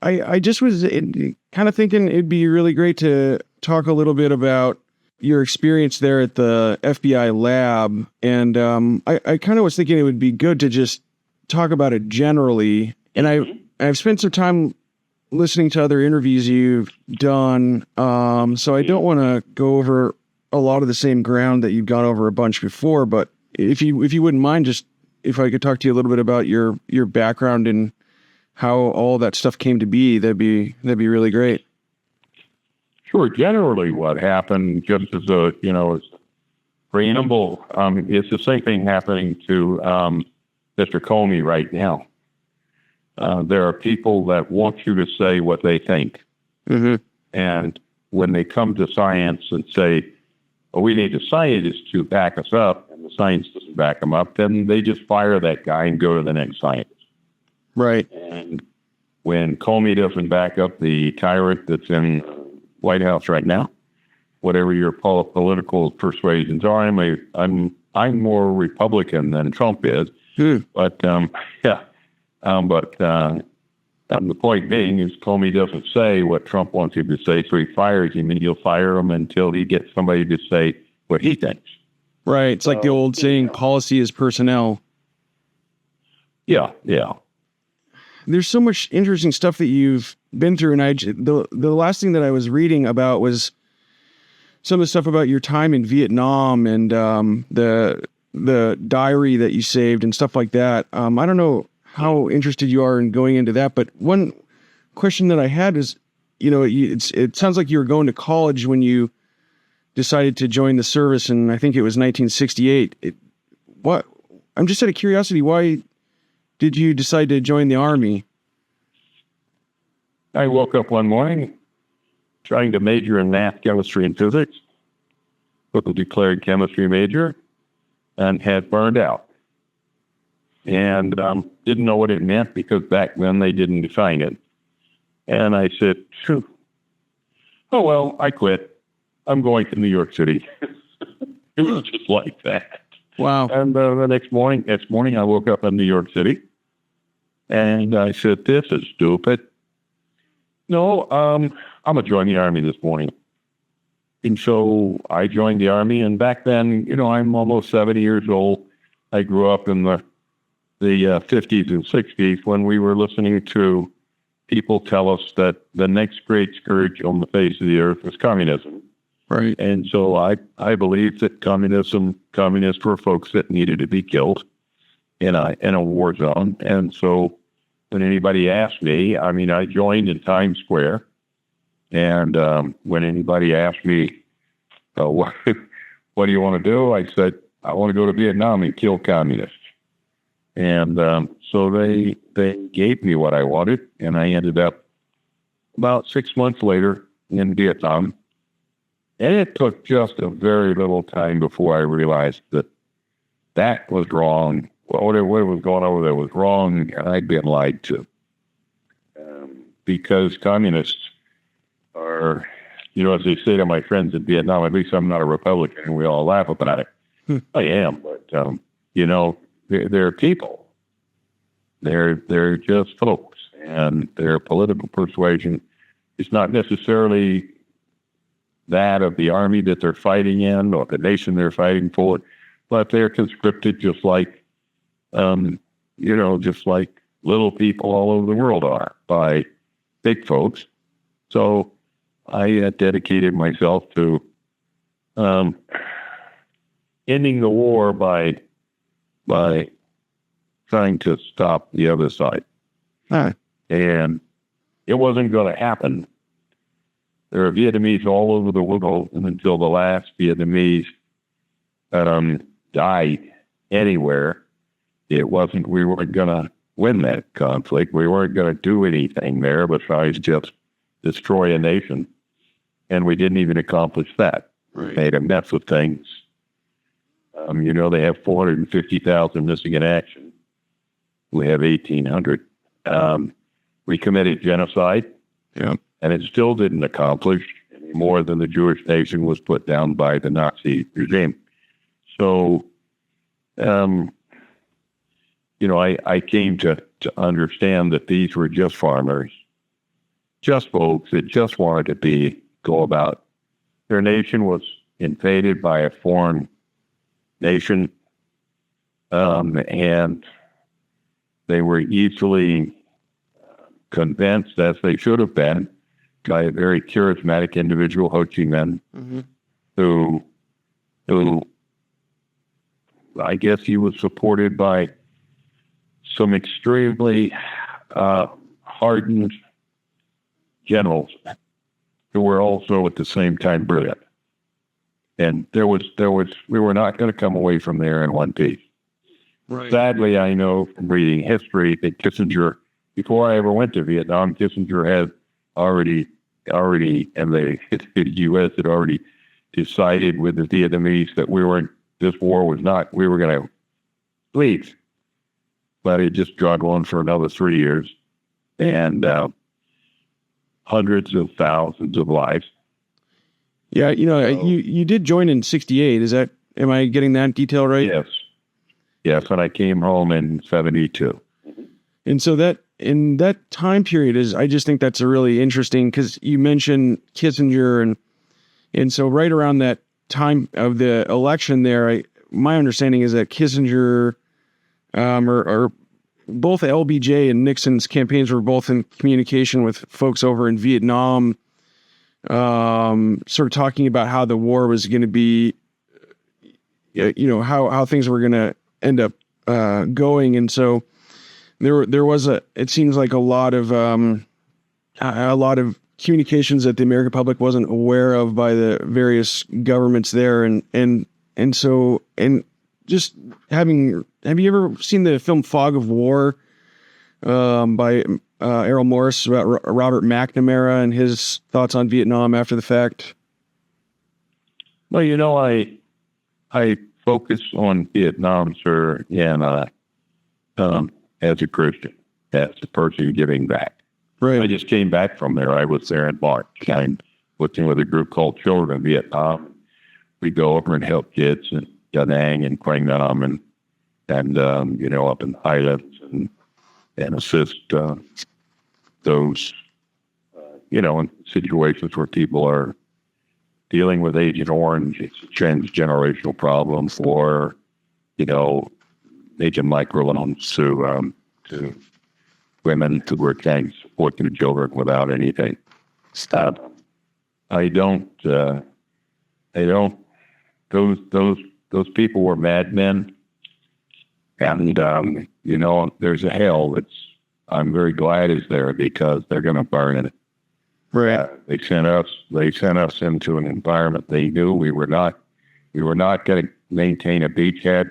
I just was kind of thinking it'd be really great to talk a little bit about your experience there at the FBI lab. And I kind of was thinking it would be good to just talk about it generally. And I've spent some time listening to other interviews you've done. So I don't want to go over a lot of the same ground that you've gone over a bunch before, but if you wouldn't mind, just if I could talk to you a little bit about your background and how all that stuff came to be, that'd be really great. Sure. Generally, what happened, just as a preamble, it's the same thing happening to Mr. Comey right now. There are people that want you to say what they think, and when they come to science and say, "Oh, we need the scientists to back us up," and the science doesn't back them up, then they just fire that guy and go to the next scientist. Right. And when Comey doesn't back up the tyrant that's in White House right now, whatever your political persuasions are, I'm more Republican than Trump is. But the point being is Comey doesn't say what Trump wants him to say, so he fires him, and he'll fire him until he gets somebody to say what he thinks. Right. It's like the old saying, policy is personnel. Yeah. There's so much interesting stuff that you've been through, and the last thing that I was reading about was some of the stuff about your time in Vietnam and the diary that you saved and stuff like that. I don't know how interested you are in going into that, but one question that I had is, it sounds like you were going to college when you decided to join the service, and I think it was 1968. I'm just out of curiosity, why did you decide to join the Army? I woke up one morning trying to major in math, chemistry, and physics, was a declared chemistry major, and had burned out. And didn't know what it meant because back then they didn't define it. And I said, "Phew. Oh, well, I quit. I'm going to New York City." It was just like that. Wow. And the next morning, I woke up in New York City, and I said, "This is stupid. No, I'm going to join the Army this morning." And so I joined the Army, and back then, I'm almost 70 years old. I grew up in the 50s and 60s when we were listening to people tell us that the next great scourge on the face of the earth was communism. Right. And so I believed that communists were folks that needed to be killed in a war zone. And so when anybody asked me, I joined in Times Square. And when anybody asked me, what do you want to do? I said, I want to go to Vietnam and kill communists. And so they gave me what I wanted, and I ended up about 6 months later in Vietnam. And it took just a very little time before I realized that was wrong. What was going on there was wrong, and I'd been lied to. Because communists are, as they say to my friends in Vietnam, at least I'm not a Republican, and we all laugh about it. I am, but, they're people. They're just folks, and their political persuasion is not necessarily that of the army that they're fighting in or the nation they're fighting for, but they're conscripted just like little people all over the world are by big folks. So I dedicated myself to ending the war by trying to stop the other side. And it wasn't going to happen. There are Vietnamese all over the world, and until the last Vietnamese died anywhere, we weren't going to win that conflict. We weren't going to do anything there besides just destroy a nation. And we didn't even accomplish that. Right. We made a mess of things. They have 450,000 missing in action. We have 1,800. We committed genocide. Yeah. And it still didn't accomplish any more than the Jewish nation was put down by the Nazi regime. So, I came to understand that these were just farmers just folks that just wanted to go about. Their nation was invaded by a foreign nation, and they were easily convinced, as they should have been, by a very charismatic individual, Ho Chi Minh, who I guess he was supported by some extremely hardened generals who were also at the same time brilliant. And we were not going to come away from there in one piece. Right. Sadly, I know from reading history that Kissinger, before I ever went to Vietnam, Kissinger had already, and the U.S. had already decided with the Vietnamese that we were going to leave. But it just dragged on for another 3 years, and hundreds of thousands of lives. Yeah, you did join in 1968. Am I getting that detail right? Yes, and I came home in 1972. And so that in that time period I just think that's a really interesting, because you mentioned Kissinger, and so right around that time of the election there, my understanding is that Kissinger, or both LBJ and Nixon's campaigns were both in communication with folks over in Vietnam, sort of talking about how the war was going to be, how things were going to end up going. And so there was it seems like a lot of communications that the American public wasn't aware of by the various governments there. And so just have you ever seen the film Fog of War, by Errol Morris, about Robert McNamara and his thoughts on Vietnam after the fact? Well, I focus on Vietnam, sir, and as a Christian, as a person giving back. Right. I just came back from there. I was there in March. I'm working with a group called Children in Vietnam. We go over and help kids in Da Nang and Quang Nam and up in Highlands and assist those, in situations where people are dealing with Agent Orange, it's a transgenerational problem, or, making microloans to women who are trying to support their children without anything. Stop. Those people were madmen. And, there's a hell I'm very glad is there, because they're going to burn in it. Right. They sent us into an environment they knew we were not going to maintain a beachhead,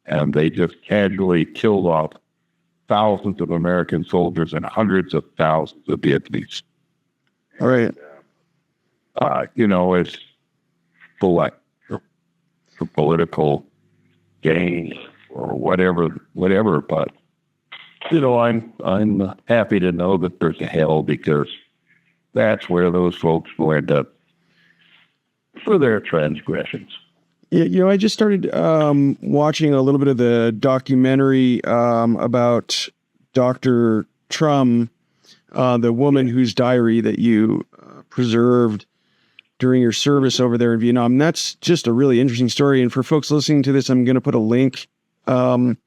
and they just casually killed off thousands of American soldiers and hundreds of thousands of Vietnamese. All right. It's for political gain or whatever, but I'm happy to know that there's a hell, because that's where those folks will end up for their transgressions. Yeah, I just started watching a little bit of the documentary about Dr. Trum, the woman whose diary that you preserved during your service over there in Vietnam. And that's just a really interesting story. And for folks listening to this, I'm going to put a link, some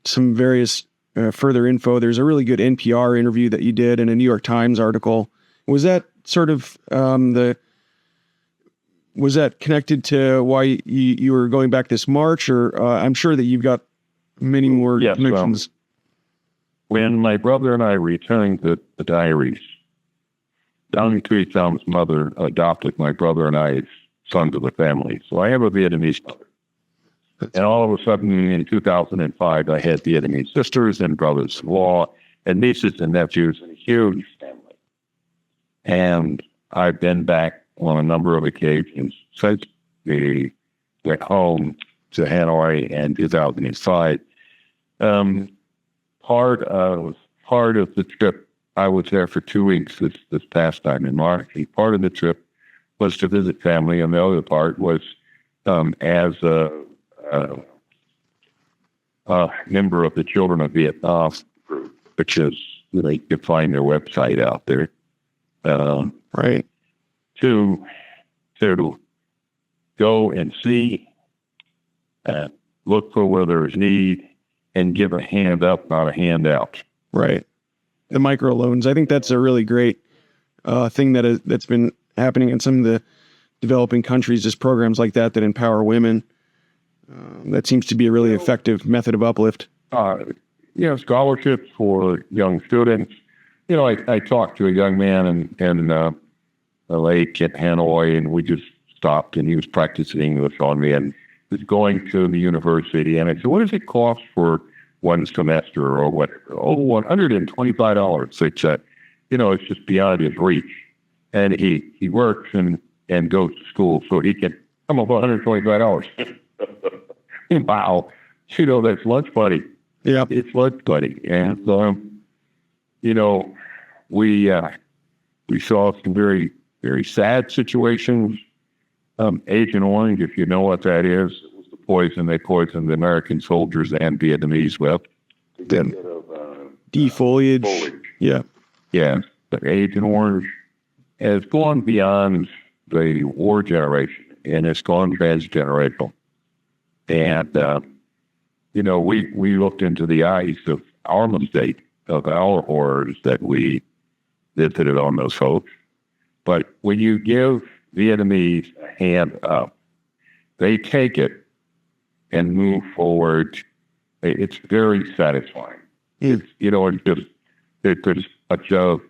various further info. There's a really good NPR interview that you did and a New York Times article. Was that sort of was that connected to why you were going back this March, or I'm sure that you've got many more connections? When my brother and I returned the diaries, Donnie Thuy Thum's mother adopted my brother and I as sons of the family. So I have a Vietnamese mother. And all of a sudden, in 2005, I had Vietnamese sisters and brothers-in-law and nieces and nephews, and a huge family. And I've been back on a number of occasions since we went home to Hanoi in 2005. Part of the trip, I was there for 2 weeks this past time in March. Part of the trip was to visit family, and the other part was as a member of the Children of Vietnam group, which is, you can find their website out there. Right. to go and see, look for where there's need, and give a hand up, not a handout. Right. The microloans. I think that's a really great thing that's been happening in some of the developing countries, just programs like that empower women. That seems to be a really effective method of uplift. Scholarships for young students. I talked to a young man in a lake at Hanoi, and we just stopped, and he was practicing English on me, and was going to the university. And I said, "What does it cost for one semester or whatever?" "Oh, $125. They said, it's just beyond his reach. And he works and goes to school, so he can come up with $125. Wow. That's lunch money. Yeah. It's lunch money. And, we saw some very, very sad situations. Agent Orange, if you know what that is, it was the poison they poisoned the American soldiers and Vietnamese with. Then defoliage. Yeah. Yeah. But Agent Orange has gone beyond the war generation, and it's gone transgenerational. And, we looked into the eyes of our mistake, of our horrors that we visited on those folks. But when you give Vietnamese a hand up, they take it and move forward. It's very satisfying. Mm. There's a joke,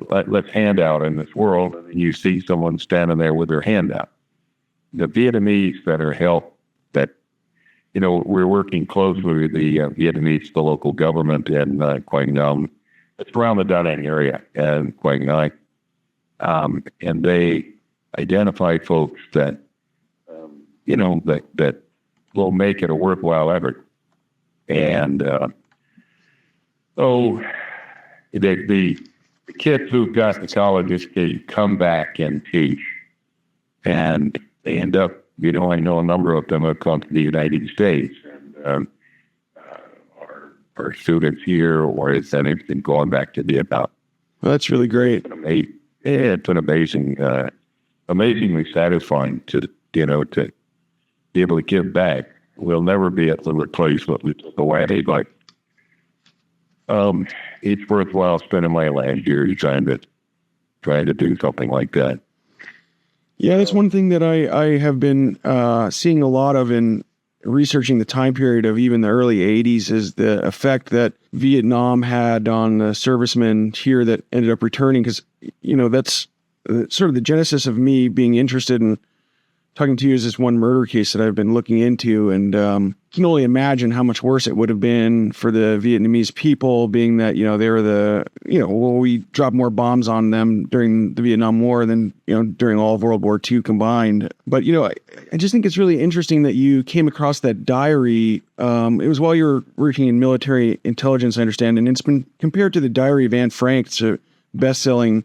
let's hand out in this world, and you see someone standing there with their hand out. The Vietnamese that are helped, we're working closely with the Vietnamese, the local government in Quang Nam. It's around the Da Nang area and Quang Nai. And they identify folks that will make it a worthwhile effort. And the kids who've got the college education come back and teach, and they end up, I know a number of them have come to the United States and are students here, or it's been going back to Vietnam. Well, that's really great. It's been amazingly satisfying to be able to give back. We'll never be able to replace what we took away, but it's worthwhile spending my last year trying to do something like that. Yeah, that's one thing that I have been seeing a lot of in researching the time period of even the early 80s is the effect that Vietnam had on the servicemen here that ended up returning. Because, that's sort of the genesis of me being interested in talking to you is this one murder case that I've been looking into. And can only imagine how much worse it would have been for the Vietnamese people, being that, they were we dropped more bombs on them during the Vietnam War than, during all of World War II combined. But, I just think it's really interesting that you came across that diary. It was while you were working in military intelligence, I understand, and it's been compared to the Diary of Anne Frank. It's a best-selling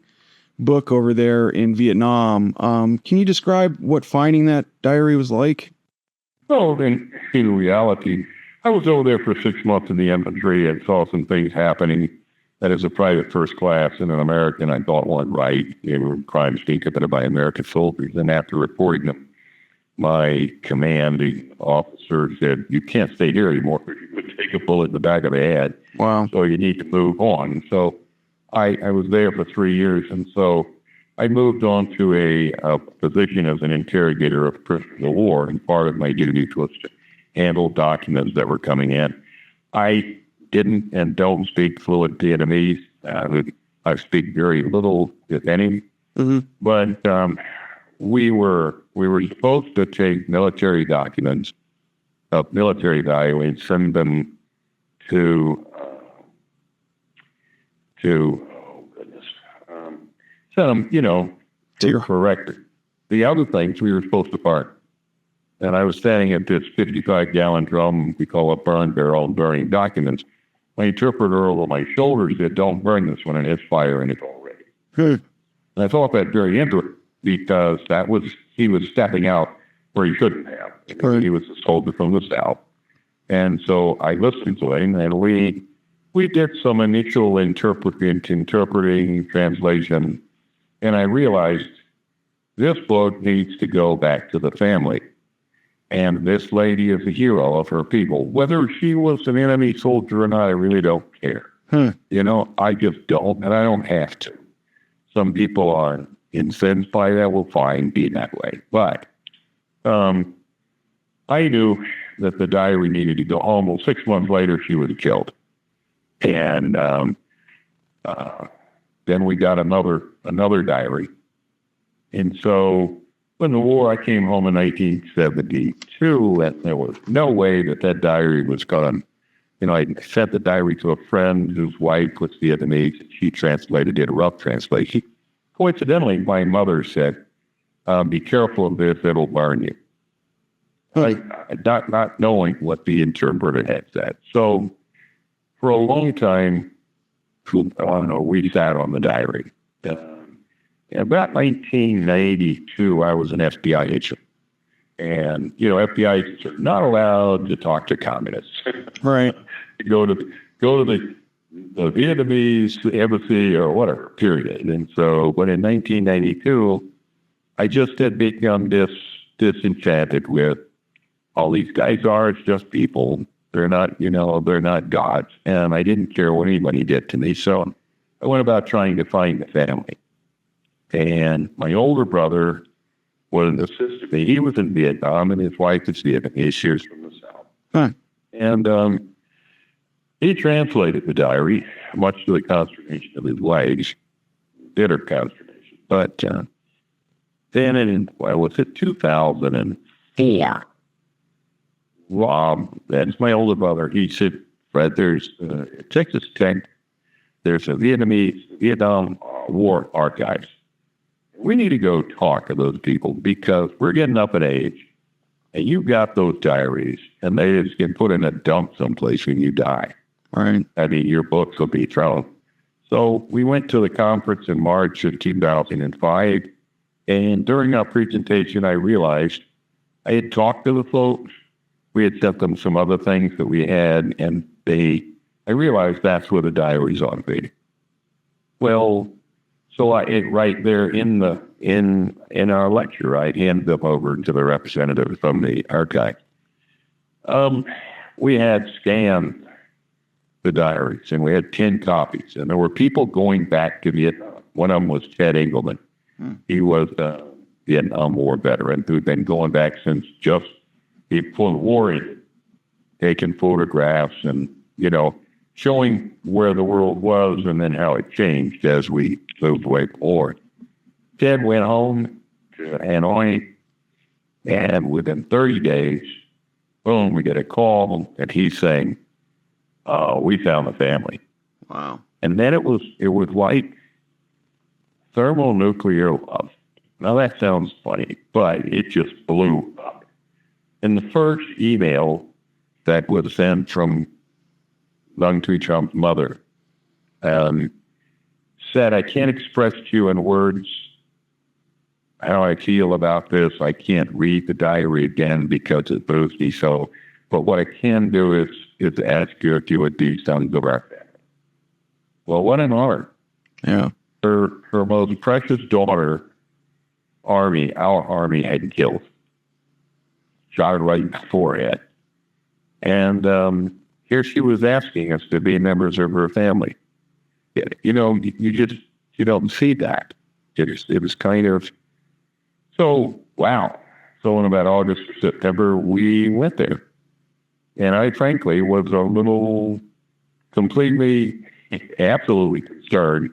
book over there in Vietnam. Can you describe what finding that diary was like? Well, in reality, I was over there for 6 months in the infantry and saw some things happening that as a private first class and an American I thought weren't right. They were crimes being committed by American soldiers. And after reporting them, my commanding officer said, "You can't stay here anymore. You would take a bullet in the back of the head. Wow. So you need to move on." So I was there for 3 years, and so I moved on to a position as an interrogator of prisoners of war, and part of my duty was to handle documents that were coming in. I didn't and don't speak fluent Vietnamese. I speak very little, if any. Mm-hmm. But we were supposed to take military documents of military value and send them to correct it. The other things we were supposed to burn. And I was standing at this 55-gallon drum we call a burn barrel and burning documents. My interpreter over my shoulder said, "Don't burn this one, and it's fire and it's already." And I thought that very interesting because he was stepping out where he shouldn't have. Right. He was a soldier from the South. And so I listened to him, and we did some initial interpreting, translation, And I realized this book needs to go back to the family. And this lady is a hero of her people. Whether she was an enemy soldier or not, I really don't care. You know, I just don't, and I don't have to. Some people are incensed by that. Well, fine, be that way. But I knew that the diary needed to go home. Well, 6 months later, she was killed. And then we got another diary. And so when the war, I came home in 1972, and there was no way that diary was gone. You know, I sent the diary to a friend whose wife was Vietnamese. She did a rough translation. Coincidentally, my mother said, be careful of this, it'll burn you. Not knowing what the interpreter had said. So for a long time, we sat on the diary. About 1992, I was an FBI agent. And, you know, FBI agents are not allowed to talk to communists. Right. Go to the Vietnamese embassy or whatever, period. And so, but in 1992, I just had become disenchanted with all these guys are just people. They're not, they're not gods. And I didn't care what anybody did to me. So I went about trying to find the family. And my older brother was an assistant to me. He was in Vietnam, and his wife is Vietnamese. She was from the South. Huh. And he translated the diary, much to the consternation of his wife, bitter consternation. But then in, 2004, Rob, that's my older brother, he said, Fred, there's Texas Tech, there's a Vietnam War archives. We need to go talk to those people because we're getting up in age, and you've got those diaries, and they just get put in a dump someplace when you die. Right. I mean, your books will be thrown. So we went to the conference in March of 2005, and during our presentation, I realized I had talked to the folks. We had sent them some other things that we had, and I realized that's where the diaries ought to be. Well, so right there in our lecture, I handed them over to the representative from the archive. We had scanned the diaries, and we had 10 copies, and there were people going back to Vietnam. One of them was Ted Engelman. He was a Vietnam War veteran who'd been going back since just before the war ended, taking photographs and, showing where the world was and then how it changed as we moved way forward. Ted went home to Hanoi, and within 30 days, boom, we get a call, and he's saying, we found the family. Wow. And then it was like thermonuclear love. Now that sounds funny, but it just blew up. And the first email that was sent from Lung Tui Trump's mother said, I can't express to you in words how I feel about this. I can't read the diary again because it's boozy. So, but what I can do is ask you if you would do something to our family. Well, what an honor. Yeah. Her most precious daughter, our army had killed. Shot her right in the forehead. And here she was asking us to be members of her family. You don't see that. It was kind of, so, wow. So in about August, September, we went there. And I frankly was a little absolutely concerned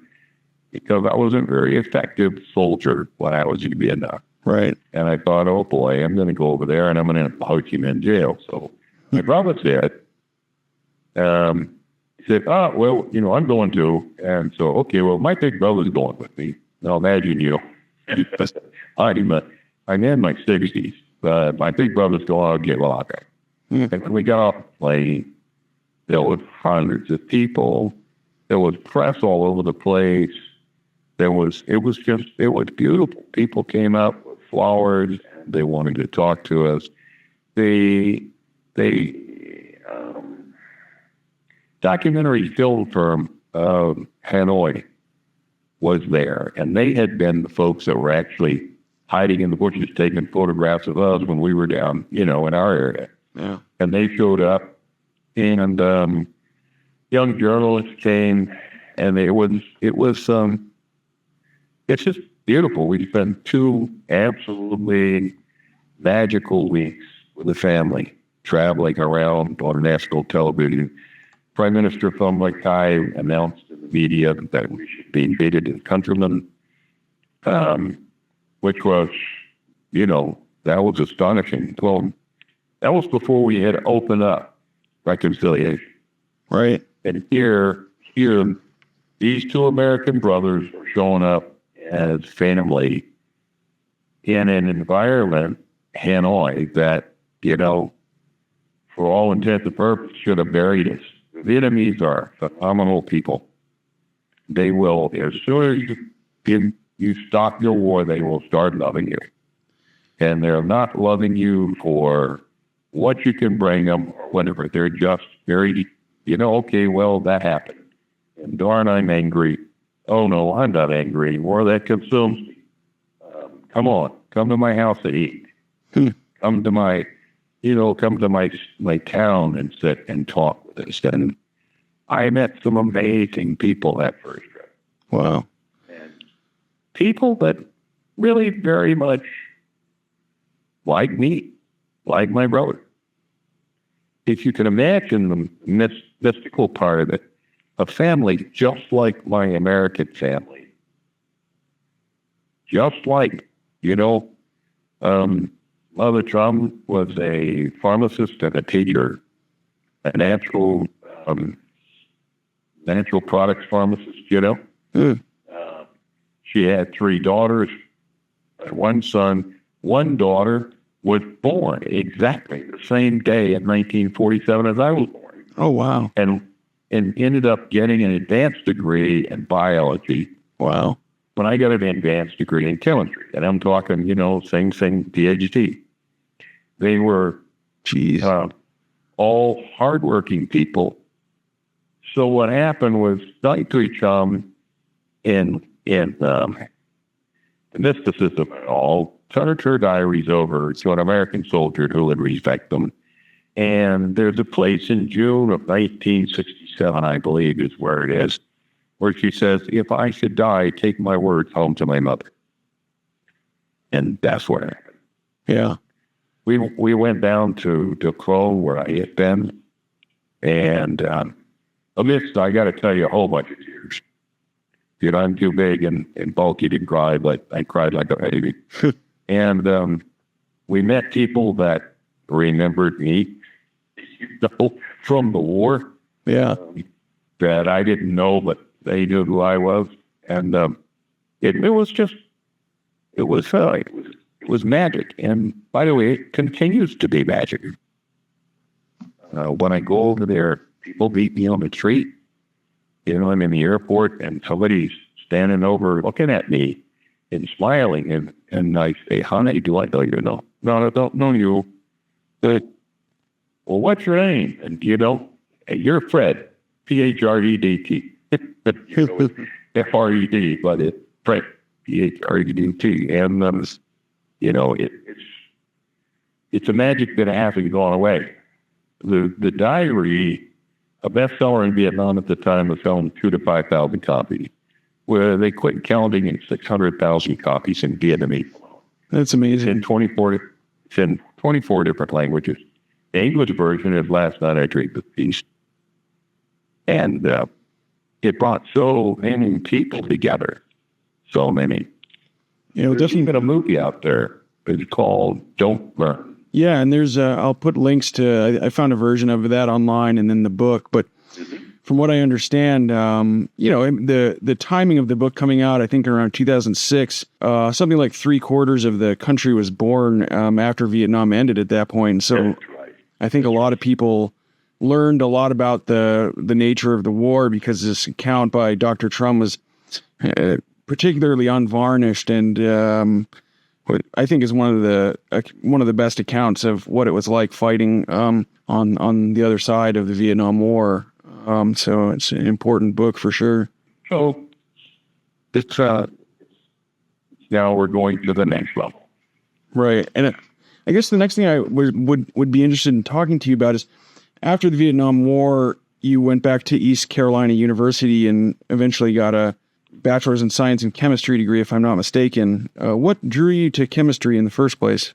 because I wasn't a very effective soldier when I was in Vietnam. Right. And I thought, oh boy, I'm going to go over there and I'm going to poke him in jail. So my brother said, he said, well, I'm going to. And so, okay, well, my big brother's going with me. Now imagine, I'm in my 60s, but my big brother's going, I'll get locked up. And when we got off the plane, there was hundreds of people. There was press all over the place. It was beautiful. People came up with flowers. They wanted to talk to us. The documentary film firm, Hanoi, was there, and they had been the folks that were actually hiding in the bushes, taking photographs of us when we were down, in our area. Yeah. And they showed up, and young journalists came, and it's just beautiful. We spent 2 absolutely magical weeks with the family, traveling around on national television. Prime Minister Thumblai announced to the media that we should be invaded as countrymen, which was, that was astonishing. Well, that was before we had opened up reconciliation. Right. And here, these 2 American brothers are showing up as family in an environment, Hanoi, that, for all intents and purposes, should have buried us. The Vietnamese are phenomenal people. They will, as soon as you stop your war, they will start loving you. And they're not loving you for what you can bring them or whatever. They're just very, okay, well, that happened. And darn, I'm angry. Oh, no, I'm not angry anymore. That consumes me. Come on, come to my house and eat. Come to my town and sit and talk with us. And I met some amazing people that first trip. Wow. And people that really very much like me, like my brother. If you can imagine the mystical part of it, a family just like my American family. Just like, Mother Trump was a pharmacist and a teacher, a natural products pharmacist, She had 3 daughters, 1 son. 1 daughter was born exactly the same day in 1947 as I was born. Oh, wow. And ended up getting an advanced degree in biology. Wow. When I got an advanced degree in chemistry, and I'm talking, same PhD. They were all hardworking people. So what happened was Dr. Chum in the mysticism and all turned her diaries over to an American soldier who would respect them. And there's a place in June of 1967, I believe is where it is, where she says, if I should die, take my words home to my mother. And that's what happened. Yeah. We went down to Cologne where I had been. And amidst, I got to tell you, a whole bunch of tears. I'm too big and bulky to cry, but I cried like a baby. And we met people that remembered me, from the war. Yeah. That I didn't know, but they knew who I was. And it was magic. And by the way, it continues to be magic. When I go over there, people meet me on the street. I'm in the airport and somebody's standing over looking at me and smiling. And I say, honey, do I know you? No, I don't know you. But, well, what's your name? And, you're Fred, P-H-R-E-D-T. F-R-E-D, but it's Fred, P-H-R-E-D-T. And, it's a magic that hasn't gone away. The diary, a bestseller in Vietnam at the time, was selling 2,000 to 5,000 copies, where they quit counting in 600,000 copies in Vietnamese. That's amazing. It's in 24 different languages. The English version is Last Night I Dreamed of Peace. And it brought so many people together. So many. There's even a movie out there. It's called Don't Learn. Yeah, and there's I'll put links to, I found a version of that online and then the book, but from what I understand, the timing of the book coming out, I think around 2006, something like 3/4 of the country was born after Vietnam ended at that point. So right. I think a lot of people learned a lot about the nature of the war because this account by Dr. Trump was particularly unvarnished and what I think is one of the best accounts of what it was like fighting on the other side of the Vietnam War. So it's an important book for sure. So it's now we're going to the next level. Right. And I guess the next thing I would be interested in talking to you about is after the Vietnam War, you went back to East Carolina University and eventually got a bachelor's in science and chemistry degree, if I'm not mistaken. What drew you to chemistry in the first place?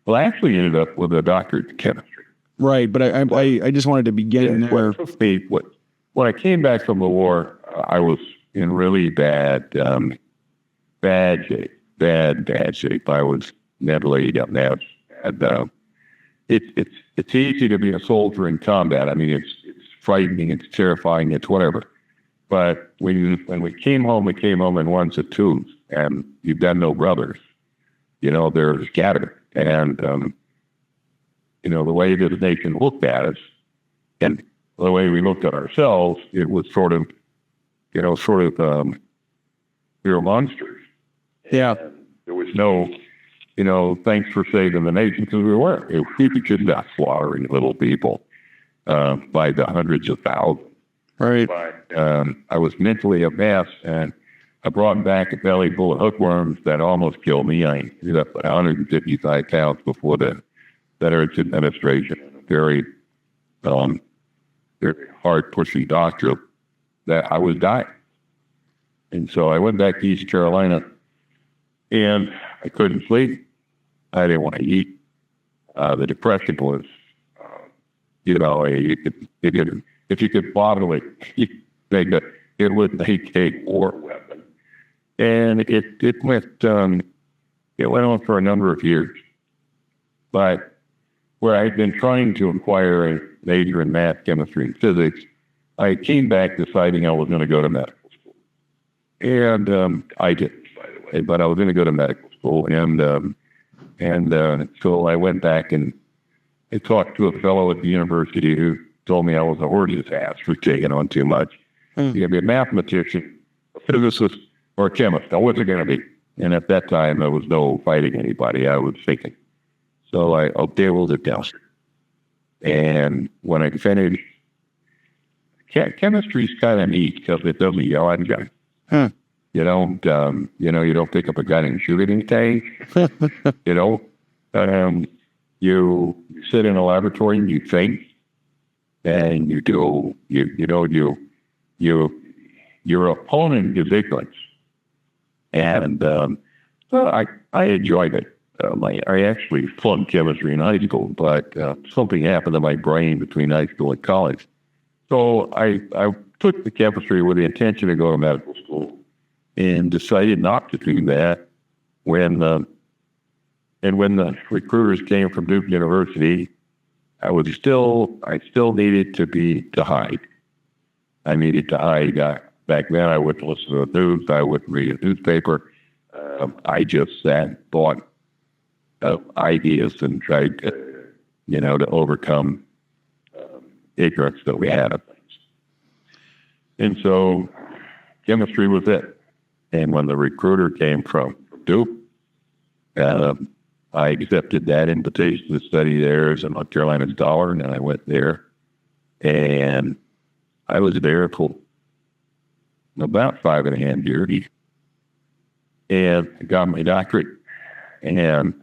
Well, I actually ended up with a doctorate in chemistry. Right, but I just wanted to begin there. When I came back from the war, I was in really bad shape. I was mentally upset. It's easy to be a soldier in combat. I mean, it's frightening, it's terrifying, it's whatever. But when we came home in ones and twos, and you've got no brothers. They're scattered. And, the way that the nation looked at us and the way we looked at ourselves, it was sort of, we were monsters. Yeah. And there was no, thanks for saving the nation, because we weren't. We were just not slaughtering little people by the hundreds of thousands. Right. But I was mentally a mess, and I brought back a belly full of hookworms that almost killed me. I ended up at 155 pounds before the Veterans Administration. Very hard-pushing doctor that I was dying. And so I went back to East Carolina, and I couldn't sleep. I didn't want to eat. The depression was, if you could bottle it, it would make a war weapon. And it went on for a number of years. But where I'd been trying to acquire a major in math, chemistry, and physics, I came back deciding I was going to go to medical school. And I didn't, by the way, but I was going to go to medical school. And so I went back and I talked to a fellow at the university who told me I was a horse's ass for taking on too much. You got to be a mathematician, a physicist, or a chemist. I wasn't going to be. And at that time, there was no fighting anybody. I was thinking. So I tabled it down. And when I finished, chemistry is kind of neat because it doesn't yell at you. You don't pick up a gun and shoot anything. You sit in a laboratory and you think, and your opponent is ignorance. And I enjoyed it. I actually flunked chemistry in high school, but something happened to my brain between high school and college. So I took the chemistry with the intention to go to medical school and decided not to do that when the recruiters came from Duke University. I still needed to hide. I needed to hide. Back then, I wouldn't listen to the news. I wouldn't read a newspaper. I just sat and thought of ideas and tried to overcome ignorance that we had of things. And so chemistry was it. And when the recruiter came from Duke, I accepted that invitation to study there as a North Carolina scholar, and I went there. And I was there for about 5.5 years. And I got my doctorate. And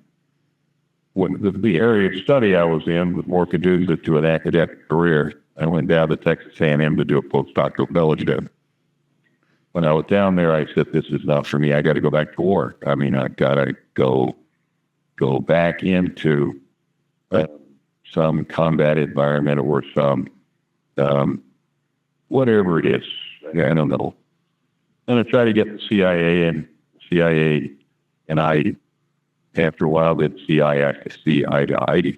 when the area of study I was in was more conducive to an academic career, I went down to Texas A&M to do a postdoctoral fellowship. When I was down there, I said, "This is not for me. I got to go back to work. I mean, I got to go back into some combat environment or some whatever it is. I don't know." And I tried to get the CIA, and I, after a while, did CIA to ID.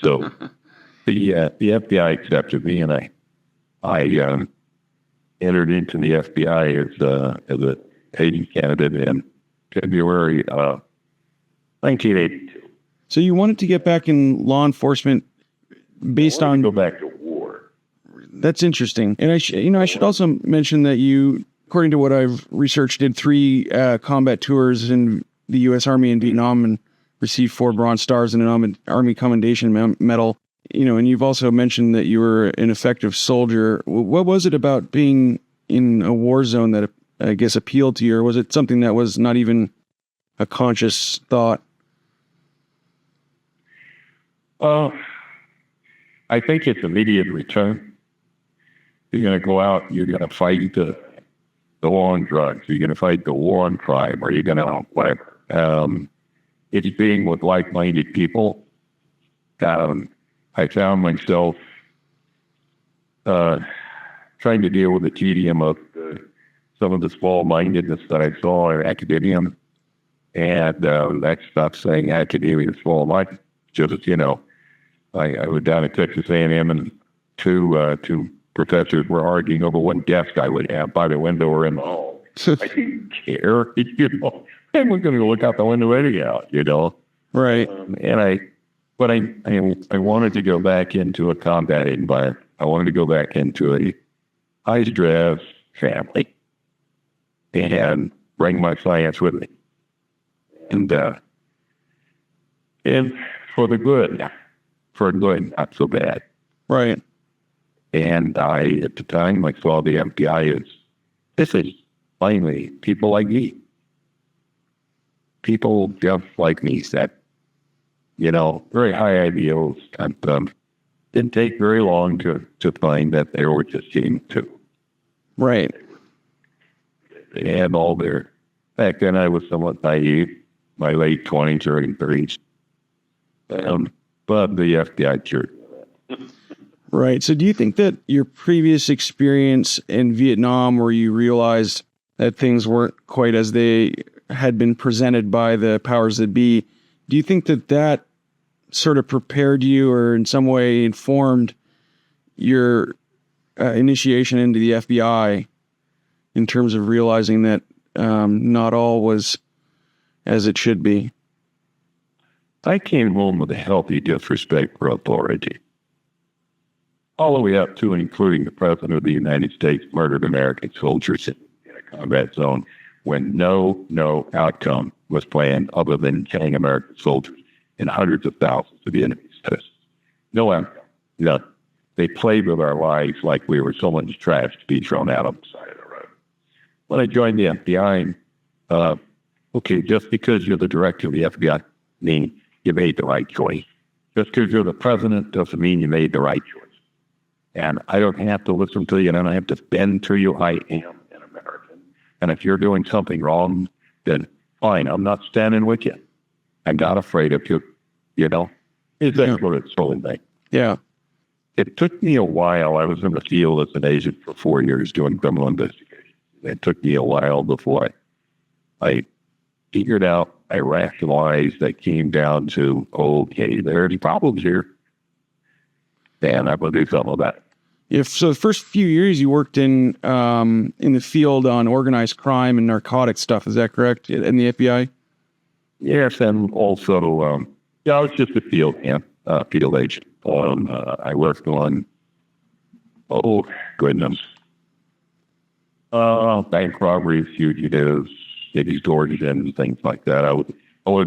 So the FBI accepted me, and I entered into the FBI as a agent candidate in February 1982. So you wanted to get back in law enforcement based on go back to war. That's interesting. And I should also mention that you, according to what I've researched, did 3 combat tours in the U.S. Army in Vietnam and received 4 Bronze Stars and an Army Commendation Medal. And you've also mentioned that you were an effective soldier. What was it about being in a war zone that I guess appealed to you, or was it something that was not even a conscious thought? I think it's immediate return. You're going to go out, you're going to fight the war on drugs, you're going to fight the war on crime, or you're going to whatever. It's being with like-minded people. I found myself trying to deal with the tedium of some of the small-mindedness that I saw in academia. And I stopped saying academia is small-minded. Just, I was down at Texas A&M, and two professors were arguing over what desk I would have by the window or in the hall. I didn't care, and we're going to look out the window anyhow, Right. But I wanted to go back into a combat environment. I wanted to go back into a high-stress family and bring my science with me. And for good, not so bad. Right. And at the time, I saw the FBI as, this is finally people like me. People just like me that, very high ideals. And didn't take very long to find that they were just team two. Right. They had all their, back then I was somewhat naive, my late 20s, early 30s. But the FBI cured. Right. So do you think that your previous experience in Vietnam, where you realized that things weren't quite as they had been presented by the powers that be, do you think that sort of prepared you or in some way informed your initiation into the FBI in terms of realizing that not all was as it should be? I came home with a healthy disrespect for authority. All the way up to and including the President of the United States murdered American soldiers in a combat zone when no outcome was planned other than killing American soldiers and hundreds of thousands of enemies. No outcome. They played with our lives like we were someone's trash to be thrown out on the side of the road. When I joined the FBI, just because you're the director of the FBI, mean you made the right choice. Just because you're the president doesn't mean you made the right choice. And I don't have to listen to you, and I don't have to bend to you. I am an American. And if you're doing something wrong, then fine, I'm not standing with you. I'm not afraid of you, It's that sort of thing. Yeah. It took me a while. I was in the field as an agent for 4 years doing criminal investigations. It took me a while before I figured out, I rationalized, that came down to, okay, there are problems here. And I will do something about it. So the first few years you worked in the field on organized crime and narcotic stuff, is that correct, in the FBI? Yes, and also, I was just a field agent. I worked on, bank robberies, fugitives, extortion, things like that. I was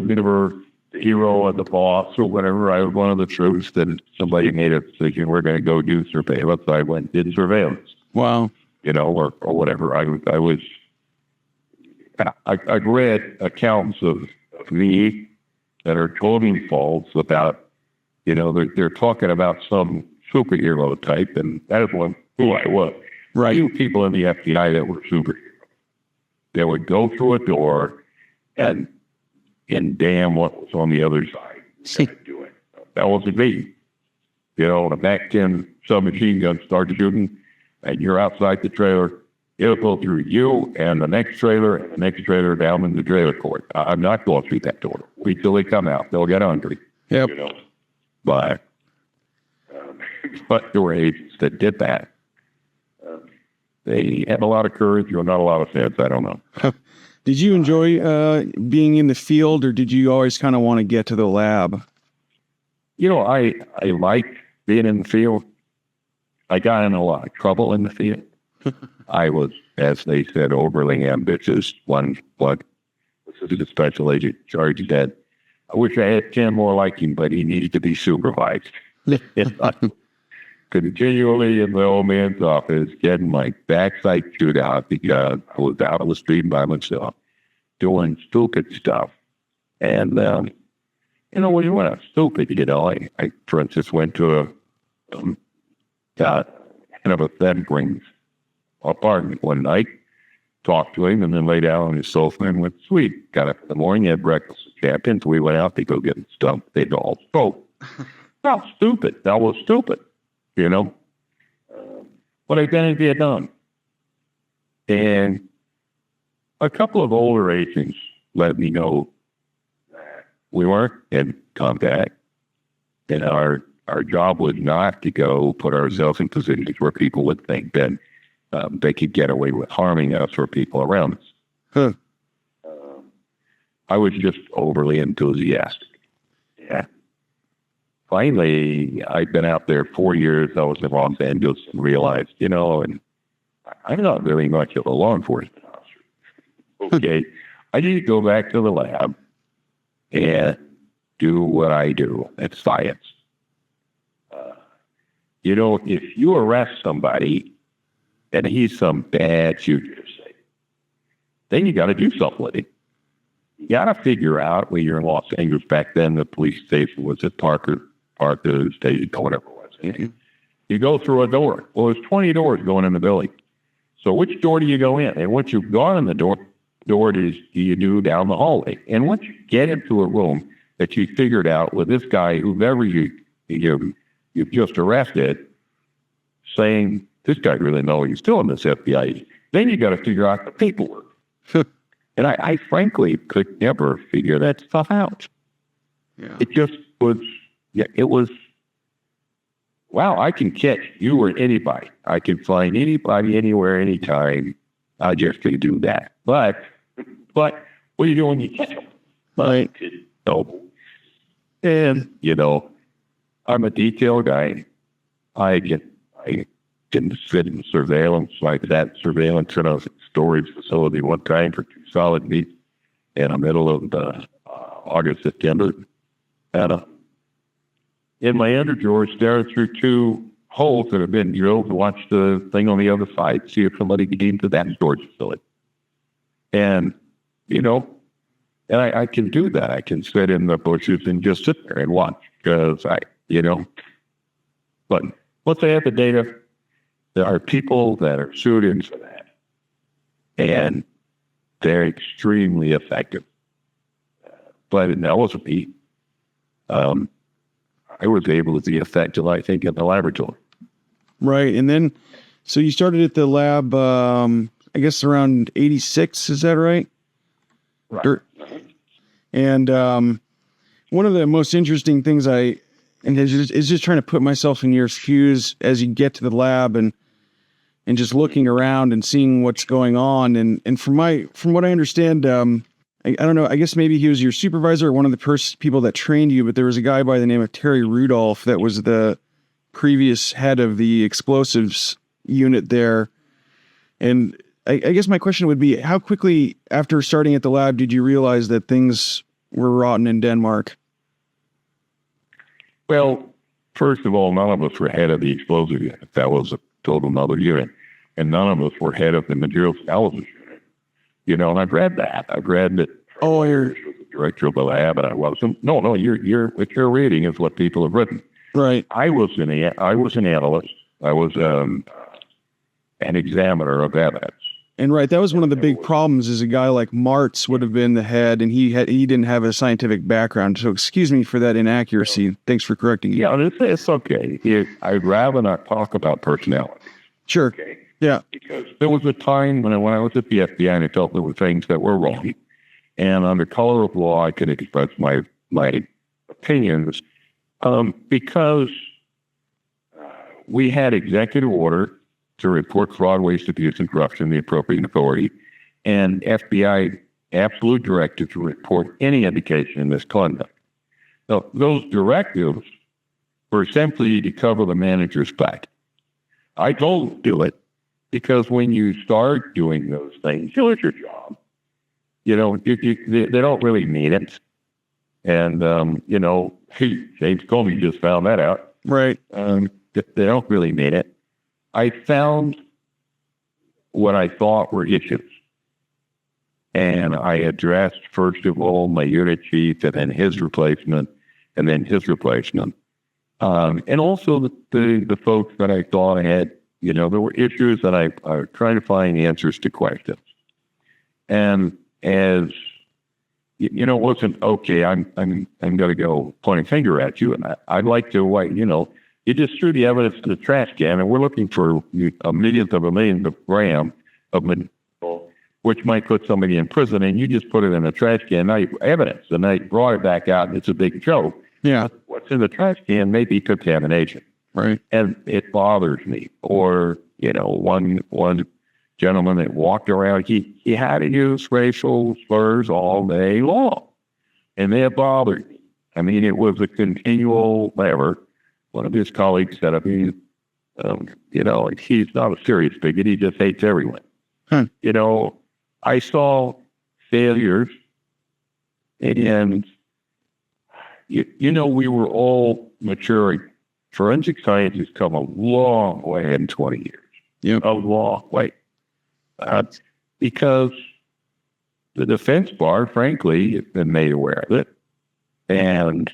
never the hero or the boss or whatever. I was one of the troops that somebody made a decision, we're going to go do surveillance. I went and did surveillance. Wow. Or whatever. I've read accounts of me that are totally false about, they're talking about some superhero type, and that is who I was. Right. Few people in the FBI that were superheroes. They would go through a door and damn what was on the other side. That wasn't me. The Mac-10 submachine gun started shooting, and you're outside the trailer. It'll go through you and the next trailer and the next trailer down in the trailer court. I'm not going through that door. Wait till they come out. They'll get hungry. Yep. But there were agents that did that. They had a lot of courage or not a lot of sense. I don't know. Did you enjoy being in the field, or did you always kind of want to get to the lab? I like being in the field. I got in a lot of trouble in the field. I was, as they said, overly ambitious. One was a special agent charged that I wish I had 10 more like him, but he needed to be supervised. continually in the old man's office getting my backside chewed out because I was out on the street by myself doing stupid stuff. And, when you went out stupid, I for instance, went to a kind of a veteran's apartment one night, talked to him, and then lay down on his sofa and went to sleep. Got up in the morning, had breakfast with champions. We went out to go get stuff. They'd all spoke. That was stupid, But I've been in Vietnam. And a couple of older agents let me know that we weren't in contact. And our job was not to go put ourselves in positions where people would think that they could get away with harming us or people around us. Huh. I was just overly enthusiastic. Yeah. Finally, I'd been out there 4 years. I was in Los Angeles and realized, and I'm not really much of a law enforcement officer. Okay. I need to go back to the lab and do what I do. It's science. If you arrest somebody and he's some bad shooter, say, then you got to do something with it. You got to figure out when you're in Los Angeles. Back then, the police station was at Parker Station, or whatever it was. Mm-hmm. You go through a door. Well, there's 20 doors going in the building. So which door do you go in? And once you've gone in the door do you do down the hallway? And once you get into a room that you figured out with this guy, whoever you've just arrested, saying, this guy really knows he's still in this FBI. Then you got to figure out the paperwork. And I frankly could never figure that stuff out. Yeah. It just was, wow, I can catch you or anybody. I can find anybody, anywhere, anytime. I just can do that. But what do you do when you catch them? Right. And, I'm a detail guy. I can sit in surveillance like that. Surveillance in a storage facility one time for 2 solid weeks in the middle of August, September. And in my underdrawers, staring through 2 holes that have been drilled to watch the thing on the other side, see if somebody can get into that storage facility. And, and I can do that. I can sit in the bushes and just sit there and watch because but once I have the data, there are people that are suited for that. And they're extremely effective. But that wasn't me. I was able to be effective, I think, in the laboratory. Right. And then, so you started at the lab, I guess around 86, is that right? Right. And one of the most interesting things is just trying to put myself in your shoes as you get to the lab and just looking around and seeing what's going on. And from what I understand, I don't know, I guess maybe he was your supervisor or one of the people that trained you, but there was a guy by the name of Terry Rudolph that was the previous head of the explosives unit there. And I guess my question would be, how quickly after starting at the lab did you realize that things were rotten in Denmark? Well, First of all, none of us were head of the explosive unit. That was a total another unit. And none of us were head of the materials analysis unit. And I've read that. I've read that. Oh, you're the director of the lab, and I wasn't. No, what you're reading is what people have written. Right. I was an analyst. I was an examiner of evidence. And right, that was one of the big problems. Is a guy like Martz would have been the head, and he didn't have a scientific background. So excuse me for that inaccuracy. Thanks for correcting me. Yeah, it's okay. I'd rather not talk about personality. Sure. Okay. Yeah. Because there was a time when I was at the FBI and I felt there were things that were wrong, and under color of law, I could express my opinions because we had executive order to report fraud, waste, abuse, and corruption, the appropriate authority, and FBI absolute directive to report any indication of misconduct. Now, those directives were simply to cover the manager's back. I don't do it because when you start doing those things, you lose your job. They don't really mean it. And, James Comey just found that out. Right. they don't really mean it. I found what I thought were issues. And I addressed, first of all, my unit chief, and then his replacement, and then his replacement. And also the folks that I thought had, there were issues that I was trying to find answers to questions. And as, it wasn't, okay, I'm going to go point a finger at you. And I'd like to, you just threw the evidence in the trash can, and we're looking for a millionth of a gram of material, which might put somebody in prison, and you just put it in a trash can. Now you have evidence, and they brought it back out, and it's a big joke. Yeah. What's in the trash can may be contamination. Right. And it bothers me. Or, one gentleman that walked around, he had to use racial slurs all day long. And they bothered me. I mean, it was a continual lever. One of his colleagues said, he's not a serious bigot. He just hates everyone. Huh. I saw failures, and, we were all maturing. Forensic science has come a long way in 20 years. Yep. A long way. Because the defense bar, frankly, has been made aware of it. And,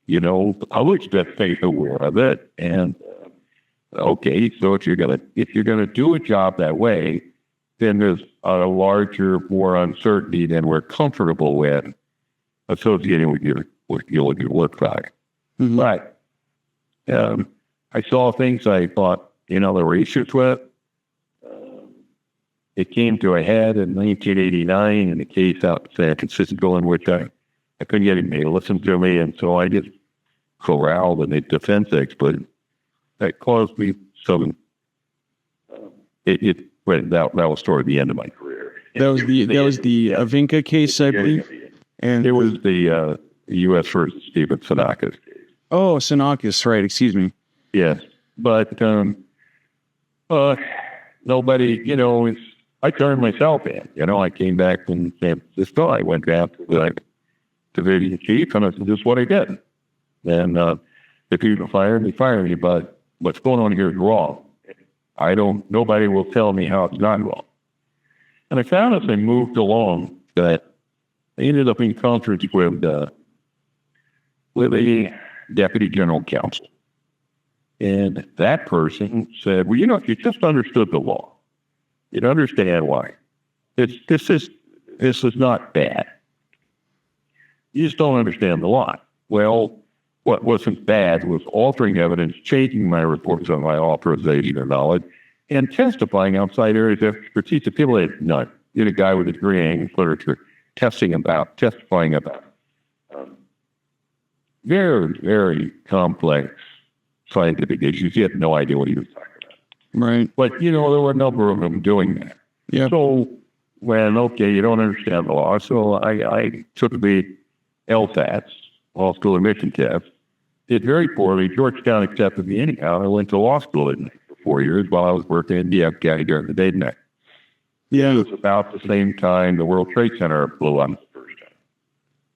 the public's been made aware of it. And, okay, so if you're gonna do a job that way, then there's a larger, more uncertainty than we're comfortable with associating with your work product. Mm-hmm. But I saw things I thought, there were issues with. It came to a head in 1989 in a case out in San Francisco in which I couldn't get anybody to listen to me, and so I just corralled a defense expert. That caused me some. That was toward the end of my career. That was the Avinka case, I believe. And it was the U.S. versus Stephen Sinakis case. Oh, Sinakis, right? Excuse me. Yes, but nobody. I turned myself in. I came back from San Francisco. I went down to the division chief, and I said, "This is what I did." And if you fire me. But what's going on here is wrong. Nobody will tell me how it's not wrong. And I found as I moved along that I ended up in conference with a deputy general counsel. And that person said, well, if you just understood the law, you'd understand why. This is not bad. You just don't understand the law. Well, what wasn't bad was altering evidence, changing my reports on my authorization or knowledge, and testifying outside areas of expertise that people had none. You had a guy with a degree in English literature testifying about very, very complex scientific issues. He had no idea what he was talking about. Right. But, there were a number of them doing that. Yeah. So, you don't understand the law. So I took the LSATs, law school admission test, did very poorly. Georgetown accepted me anyhow. I went to law school for 4 years while I was working in DF County during the day and night. Yeah. It was about the same time the World Trade Center blew up the first time.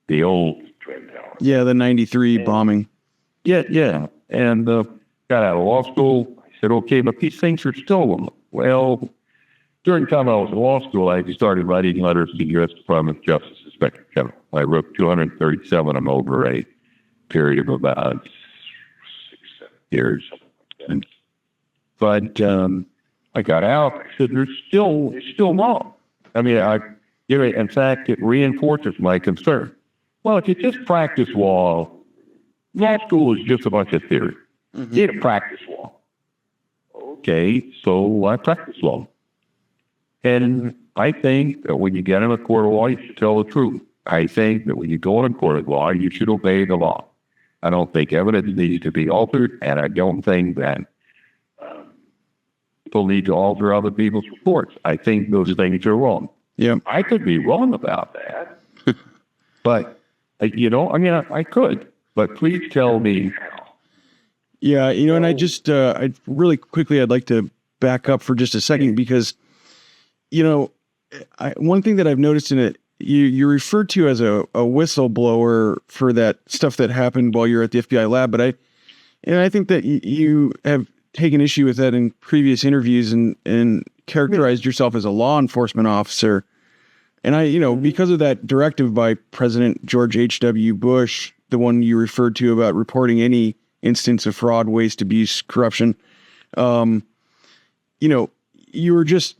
The old Twin Towers. Yeah, the 93 bombing. Yeah. And got out of law school. I said, okay, but these things are still, well, during the time I was in law school, I started writing letters to the U.S. Department of Justice Inspector General. I wrote 237 of them over a period of about 6-7 years. But I got out. I said, it's still wrong. I mean, in fact, it reinforces my concern. Well, if you just practice law school is just a bunch of theory. Mm-hmm. You need to practice law. Okay, so I practice law. And I think that when you get in a court of law, you should tell the truth. I think that when you go in a court of law, you should obey the law. I don't think evidence needs to be altered, and I don't think that people need to alter other people's reports. I think those things are wrong. Yeah, I could be wrong about that, but I could. But please tell me how. Yeah, and I just, I really quickly, I'd like to back up for just a second because, one thing that I've noticed in it, you referred to as a whistleblower for that stuff that happened while you're at the FBI lab, but And I think that you have taken issue with that in previous interviews and characterized yourself as a law enforcement officer. And because of that directive by President George H.W. Bush, the one you referred to about reporting any instance of fraud, waste, abuse, corruption, you were just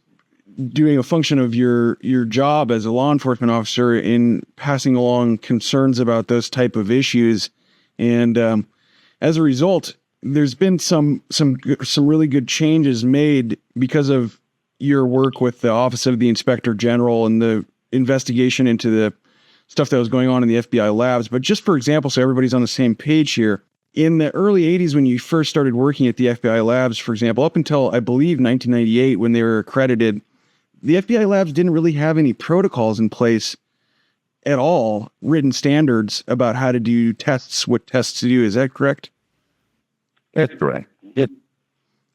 doing a function of your job as a law enforcement officer in passing along concerns about those type of issues. And as a result, there's been some really good changes made because of your work with the Office of the Inspector General and the investigation into the stuff that was going on in the FBI labs. But just for example, so everybody's on the same page here, in the early 80s, when you first started working at the FBI labs, for example, up until I believe 1998, when they were accredited, the FBI labs didn't really have any protocols in place at all, written standards about how to do tests, what tests to do. Is that correct? That's correct. Yep.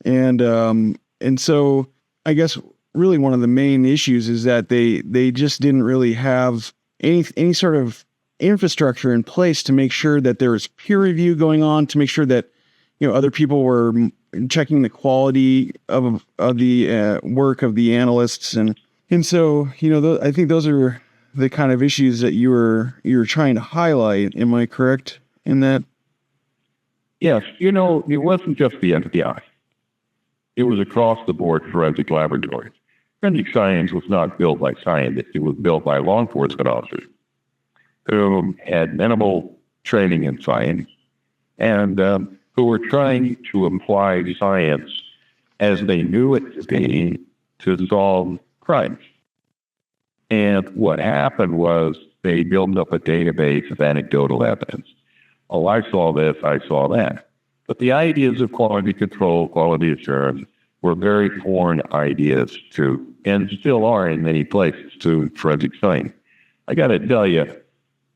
And so I guess really one of the main issues is that they just didn't really have any sort of infrastructure in place to make sure that there was peer review going on, to make sure that other people were checking the quality of the work of the analysts, and so I think those are the kind of issues that you were trying to highlight. Am I correct in that? Yes, it wasn't just the FBI. It was across the board forensic laboratories. Forensic science was not built by scientists. It was built by law enforcement officers who had minimal training in science and who were trying to apply science as they knew it to be to solve crimes. And what happened was they built up a database of anecdotal evidence. Oh, I saw this, I saw that. But the ideas of quality control, quality assurance were very foreign ideas to, and still are in many places, to forensic science. I got to tell you,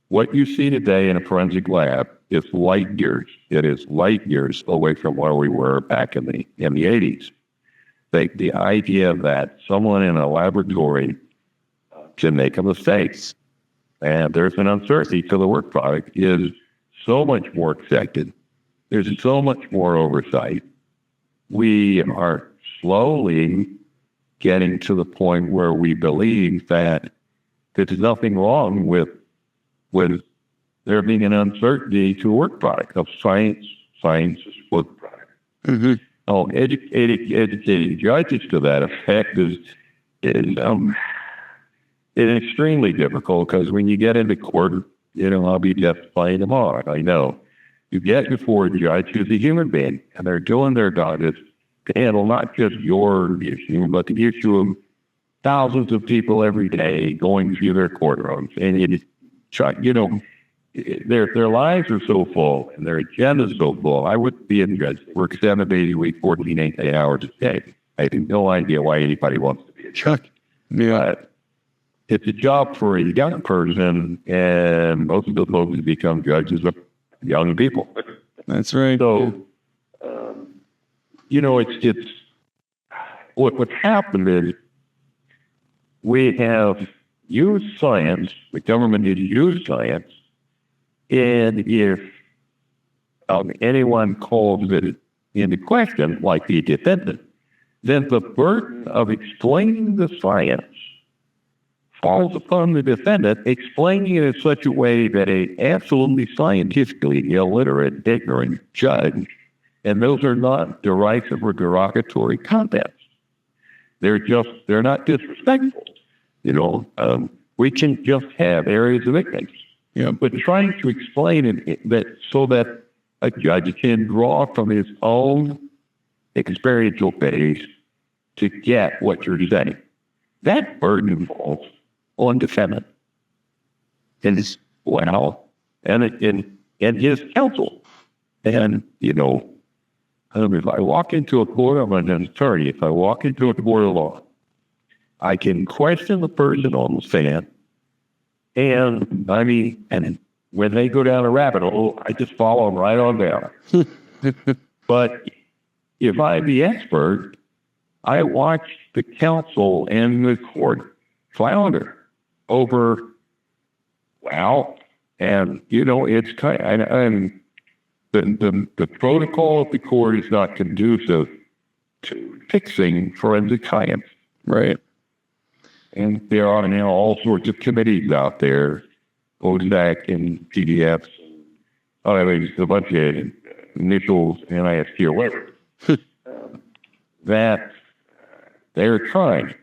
what you see today in a forensic lab is light years. It is light years away from where we were back in the 80s. The idea that someone in a laboratory can make a mistake and there's an uncertainty to the work product is so much more accepted. There's so much more oversight. We are slowly getting to the point where we believe that there's nothing wrong with there being an uncertainty to a work product of science is work product. Mm-hmm. Educating judges to that effect is extremely difficult, because when you get into court, I'll be justifying them all. I know. You get before a judge who's a human being, and they're doing their darndest to handle not just your issue, but the issue of thousands of people every day going through their courtrooms. And their lives are so full and their agenda's so full. I wouldn't be a judge. Work 7 days a week, 14, 18 hours a day. I have no idea why anybody wants to be a judge. Yeah. It's a job for a young person, and most of the folks who become judges are young people. That's right. So, it's what's happened is we have used science, the government has used science, and if anyone calls it into question, like the defendant, then the burden of explaining the science falls upon the defendant, explaining it in such a way that an absolutely scientifically illiterate, ignorant judge, and those are not derisive or derogatory comments. They're not disrespectful. We can just have areas of ignorance. Yeah. But trying to explain it that so that a judge can draw from his own experiential base to get what you're saying, that burden falls on defendant and his and his counsel. And if I walk into a court, I'm an attorney. If I walk into a court of law, I can question the person on the stand, and when they go down a rabbit hole, I just follow them right on down. But if I'm the expert, I watch the counsel and the court flounder over, and it's kind of, the protocol of the court is not conducive to fixing forensic science. Right. And there are now all sorts of committees out there, OSAC and PDFs, a bunch of initials, NIST or whatever, that they're trying.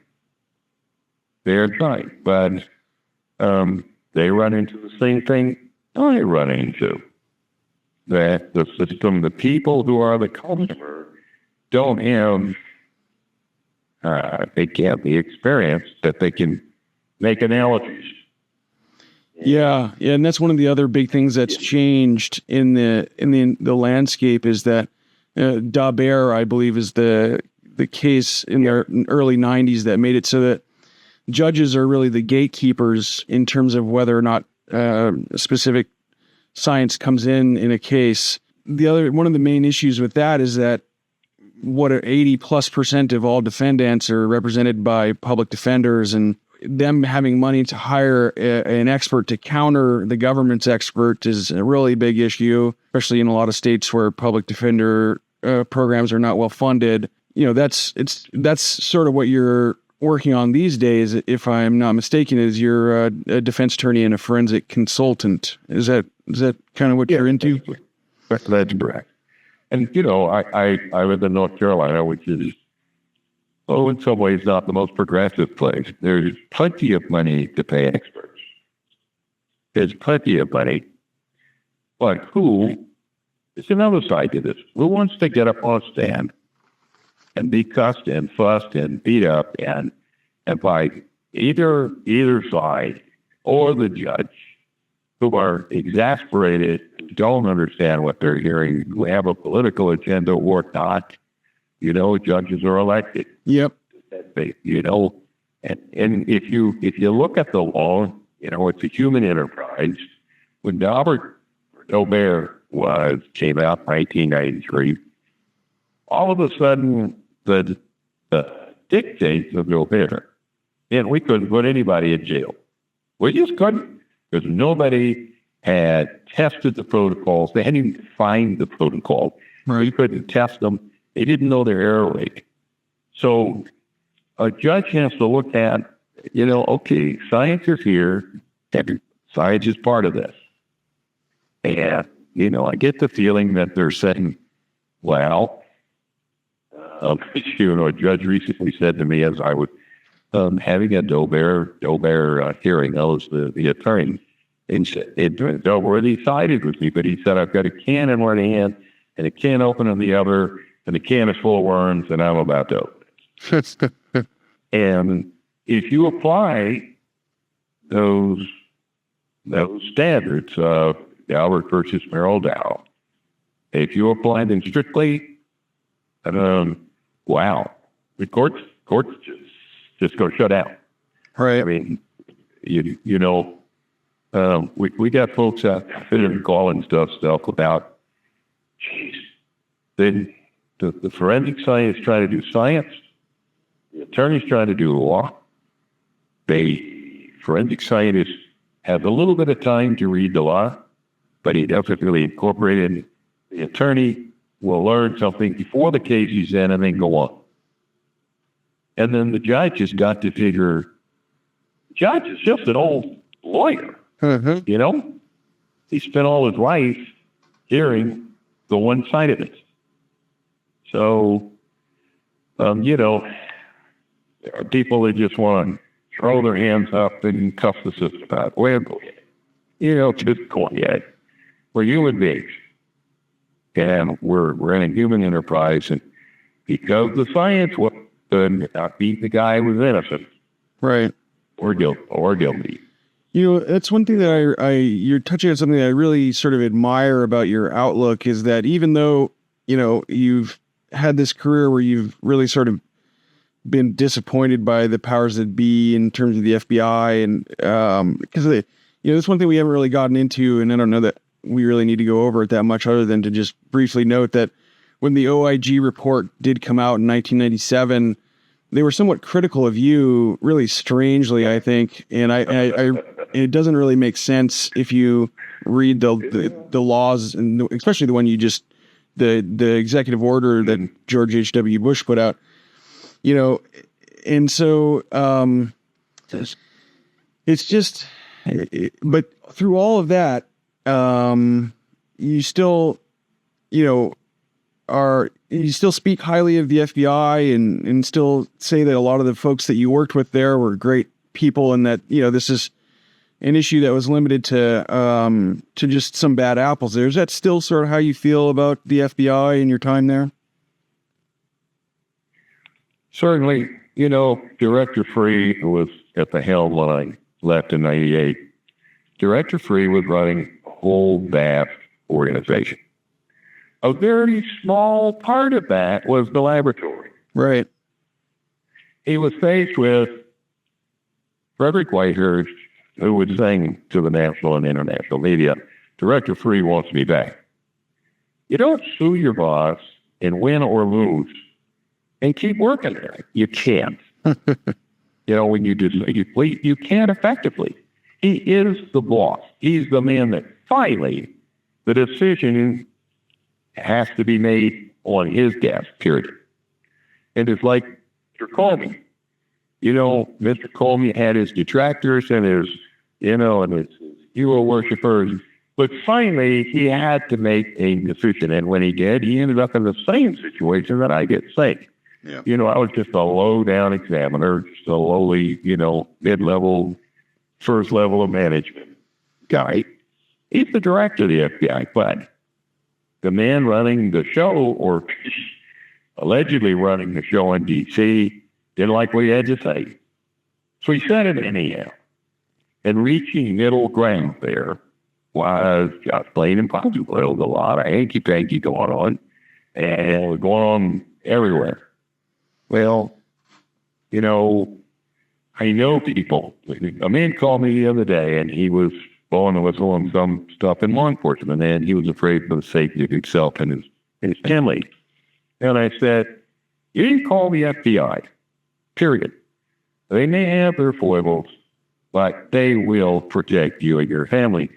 They're trying, but they run into the same thing I run into. That the system, the people who are the customer, don't have, they can't be experienced that they can make analogies. Yeah, and that's one of the other big things that's changed in the landscape is that Daubert, I believe, is the case in the early 90s that made it so that judges are really the gatekeepers in terms of whether or not specific science comes in a case. One of the main issues with that is that 80+% of all defendants are represented by public defenders, and them having money to hire an expert to counter the government's expert is a really big issue, especially in a lot of states where public defender programs are not well funded. That's sort of what you're working on these days, if I'm not mistaken, is you're a defense attorney and a forensic consultant. Is that kind of what you're into? That's correct. And, I live in North Carolina, which is, in some ways not the most progressive place. There's plenty of money to pay experts. There's plenty of money. But it's another side to this. Who wants to get up on a stand and be cussed and fussed and beat up and by either side or the judge, who are exasperated, don't understand what they're hearing, who have a political agenda or not? Judges are elected. Yep. And if you look at the law, it's a human enterprise. When Daubert came out in 1993, all of a sudden the dictates of Daubert, and we couldn't put anybody in jail. We just couldn't, because nobody had tested the protocols. They hadn't even defined the protocol. Right. We couldn't test them. They didn't know their error rate. So a judge has to look at, okay, science is here. Science is part of this. And, I get the feeling that they're saying, well, a judge recently said to me as I was having a Daubert hearing, I was the attorney, and said, Daubert sided with me, but he said, I've got a can in one hand and a can open in the other, and the can is full of worms, and I'm about to open it. And if you apply those standards of Daubert versus Merrill Dow, if you apply them strictly, wow, the courts just go shut down. Right. I mean, we got folks out there calling stuff about, geez, then the forensic scientists try to do science, the attorneys try to do law. Forensic scientists have a little bit of time to read the law, but he doesn't really incorporate it. The attorney will learn something before the case is in and then go on. And then the judge has got to figure, judge is just an old lawyer. Mm-hmm. He spent all his life hearing the one side of it. So, there are people that just want to throw their hands up and cuff the system out. Well, go ahead. Just go ahead. We're human beings. And we're in a human enterprise. And because the science was not beat the guy who was innocent. Right. Or guilty. That's one thing that you're touching on something that I really sort of admire about your outlook is that even though, you've had this career where you've really sort of been disappointed by the powers that be in terms of the FBI and because that's one thing we haven't really gotten into, and I don't know that we really need to go over it that much other than to just briefly note that when the OIG report did come out in 1997, they were somewhat critical of you, really strangely, I think. And I it doesn't really make sense if you read the laws, and especially the one the executive order that George H.W. Bush put out, and so it's just, but through all of that, you still, you still speak highly of the FBI and still say that a lot of the folks that you worked with there were great people, and that, this is an issue that was limited to just some bad apples there. Is that still sort of how you feel about the FBI and your time there? Certainly. Director Free was at the helm when I left in 98. Director Free was running a whole vast organization. A very small part of that was the laboratory. Right. He was faced with Frederick Whitehurst, who would sing to the national and international media, Director Free wants me back. You don't sue your boss and win or lose and keep working there. You can't. When you can't effectively. He is the boss. He's the man that finally the decision has to be made on his desk, period. And it's like Mr. Comey. Mr. Comey had his detractors and his, and his hero worshipers. But finally, he had to make a decision. And when he did, he ended up in the same situation that I did. Yeah. I was just a low-down examiner, just a lowly, mid-level, first level of management guy. He's the director of the FBI, but the man running the show, or allegedly running the show in D.C., didn't like what he had to say. So he said it anyhow. And reaching middle ground there was just plain impossible. There was a lot of hanky-panky going on, and it was going on everywhere. Well, I know people. A man called me the other day, and he was blowing the whistle on some stuff in law enforcement, and he was afraid for the safety of himself and his family. And I said, you didn't call the FBI, period. They may have their foibles, but they will protect you and your family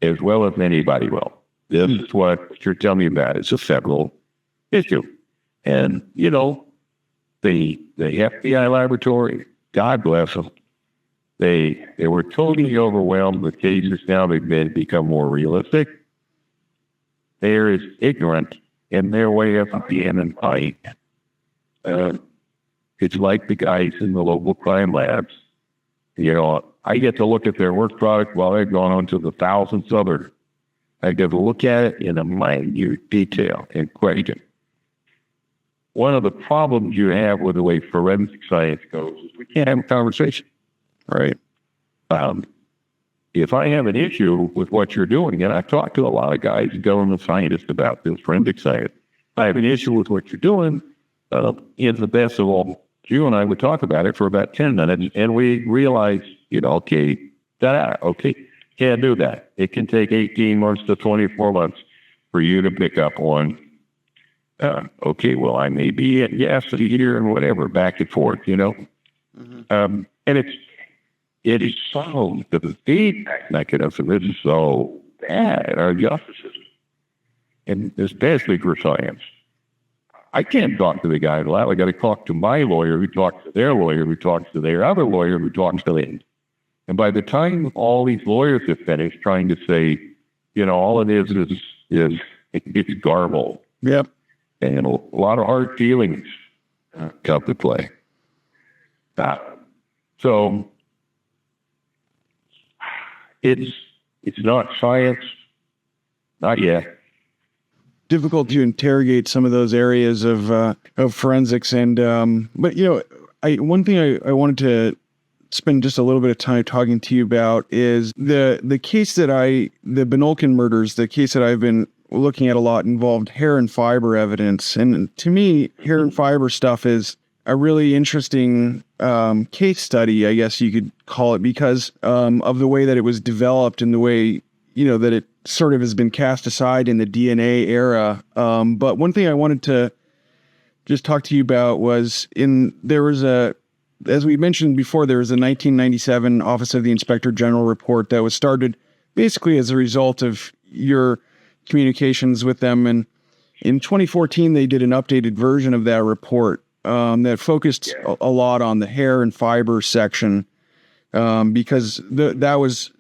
as well as anybody will. This is what you're telling me about. It's a federal issue. And, the FBI laboratory, God bless them, they were totally overwhelmed with cases. Now they've become more realistic. They're as ignorant in their way of being and fighting. It's like the guys in the local crime labs. I get to look at their work product while they've gone on to the thousands others. I get to look at it in a minute detail and question. One of the problems you have with the way forensic science goes is we can't have a conversation, right? If I have an issue with what you're doing, and I've talked to a lot of guys, government scientists about this forensic science, I have an issue with what you're doing, in the best of all, you and I would talk about it for about 10 minutes, and we realize, okay, can't do that. It can take 18 months to 24 months for you to pick up on, I may be at yes here and whatever, back and forth, Mm-hmm. And it is so, the feedback mechanism is so bad in our justice system, and especially for science. I can't talk to the guy in the lab. I got to talk to my lawyer, who talks to their lawyer, who talks to their other lawyer, who talks to them. And by the time all these lawyers have finished trying to say, all it is it's garble. Yep. And a lot of hard feelings come to play. So it's not science, not yet. Difficult to interrogate some of those areas of forensics, and but one thing I wanted to spend just a little bit of time talking to you about is the case the Benolkin murders. The case that I've been looking at a lot involved hair and fiber evidence, and to me, hair and fiber stuff is a really interesting case study, I guess you could call it, because of the way that it was developed and the way that it sort of has been cast aside in the DNA era. But one thing I wanted to just talk to you about was there was a as we mentioned before, there was a 1997 Office of the Inspector General report that was started basically as a result of your communications with them. And in 2014, they did an updated version of that report that focused a lot on the hair and fiber section because that was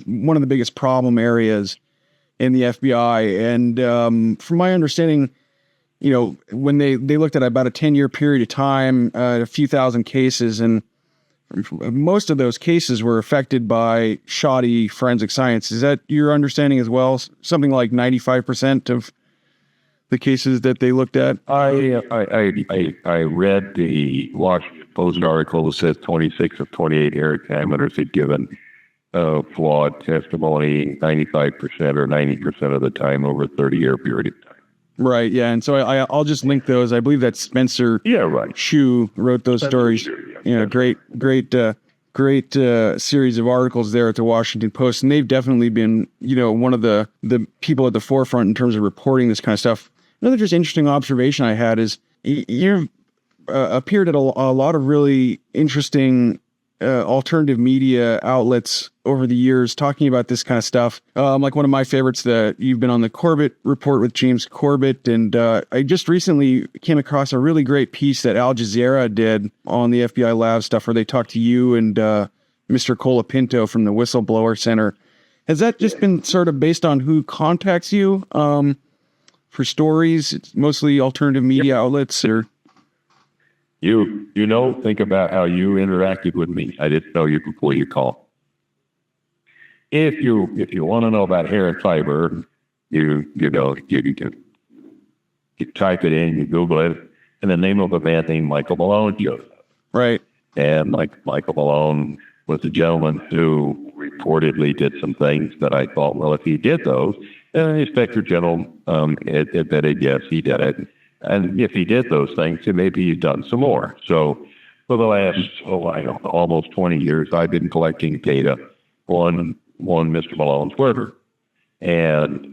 one of the biggest problem areas in the FBI. And from my understanding, when they looked at about a 10-year period of time, a few thousand cases, and most of those cases were affected by shoddy forensic science. Is that your understanding as well? Something like 95% of the cases that they looked at? I read the Washington Post article that says 26 of 28 hair examiners had given flawed testimony 95% or 90% of the time over a 30-year period of time. Right, yeah, and so I'll just link those. I believe that Spencer Shue wrote those stories. Great series of articles there at the Washington Post, and they've definitely been, one of the people at the forefront in terms of reporting this kind of stuff. Another just interesting observation I had is you've appeared at a lot of really interesting alternative media outlets over the years talking about this kind of stuff. Like one of my favorites, that you've been on the Corbett Report with James Corbett. And I just recently came across a really great piece that Al Jazeera did on the FBI lab stuff where they talked to you and Mr. Colapinto from the Whistleblower Center. Has that just been sort of based on who contacts you for stories? It's mostly alternative media outlets or... Think about how you interacted with me. I didn't know you before you called. If you want to know about hair and fiber, you type it in, you Google it, and the name of a man named Michael Malone shows up. Right. And Michael Malone was a gentleman who reportedly did some things that I thought, well, if he did those, the Inspector General admitted, yes, he did it. And if he did those things, then maybe he's done some more. So for the last, almost 20 years, I've been collecting data on Mr. Malone's murder. And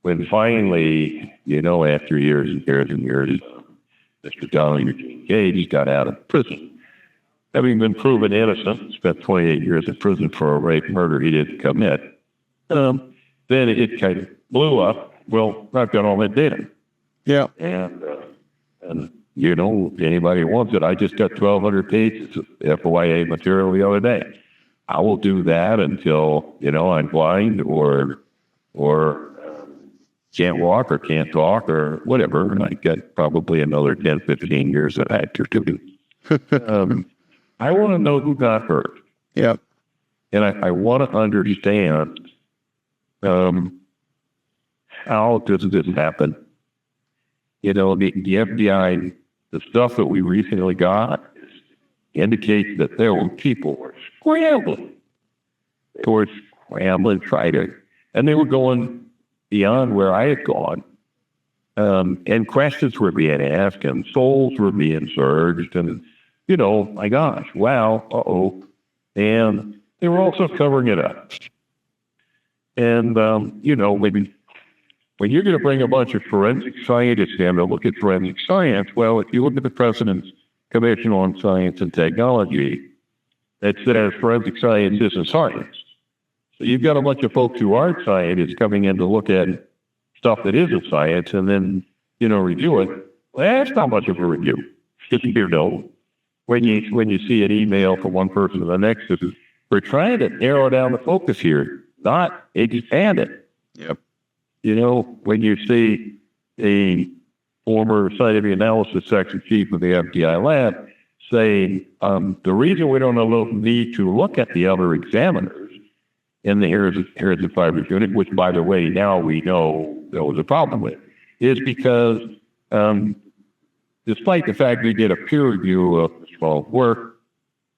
when finally, after years and years and years, Mr. Donald Gage got out of prison, having been proven innocent, spent 28 years in prison for a rape murder he didn't commit, then it kind of blew up. Well, I've got all that data. Yeah. And if anybody wants it, I just got 1,200 pages of FOIA material the other day. I will do that until, I'm blind or can't walk or can't talk or whatever. And I got probably another 10, 15 years of that to do. I want to know who got hurt. Yeah. And I want to understand how does this happen? The FBI, the stuff that we recently got indicates that there were people who were scrambling. And they were going beyond where I had gone. And questions were being asked and souls were being searched. And, my gosh, wow, uh-oh. And they were also covering it up. And, when you're going to bring a bunch of forensic scientists in to look at forensic science, well, if you look at the President's Commission on Science and Technology, it says forensic science isn't science. So you've got a bunch of folks who aren't scientists coming in to look at stuff that isn't science and then, review it. Well, that's not much of a review. When you see an email from one person to the next, we're trying to narrow down the focus here, not expand it. Yep. When you see a former scientific analysis section chief of the FBI lab saying, the reason we don't need to look at the other examiners in the hairs and fibers unit, which, by the way, now we know there was a problem with, is because despite the fact we did a peer review of small work,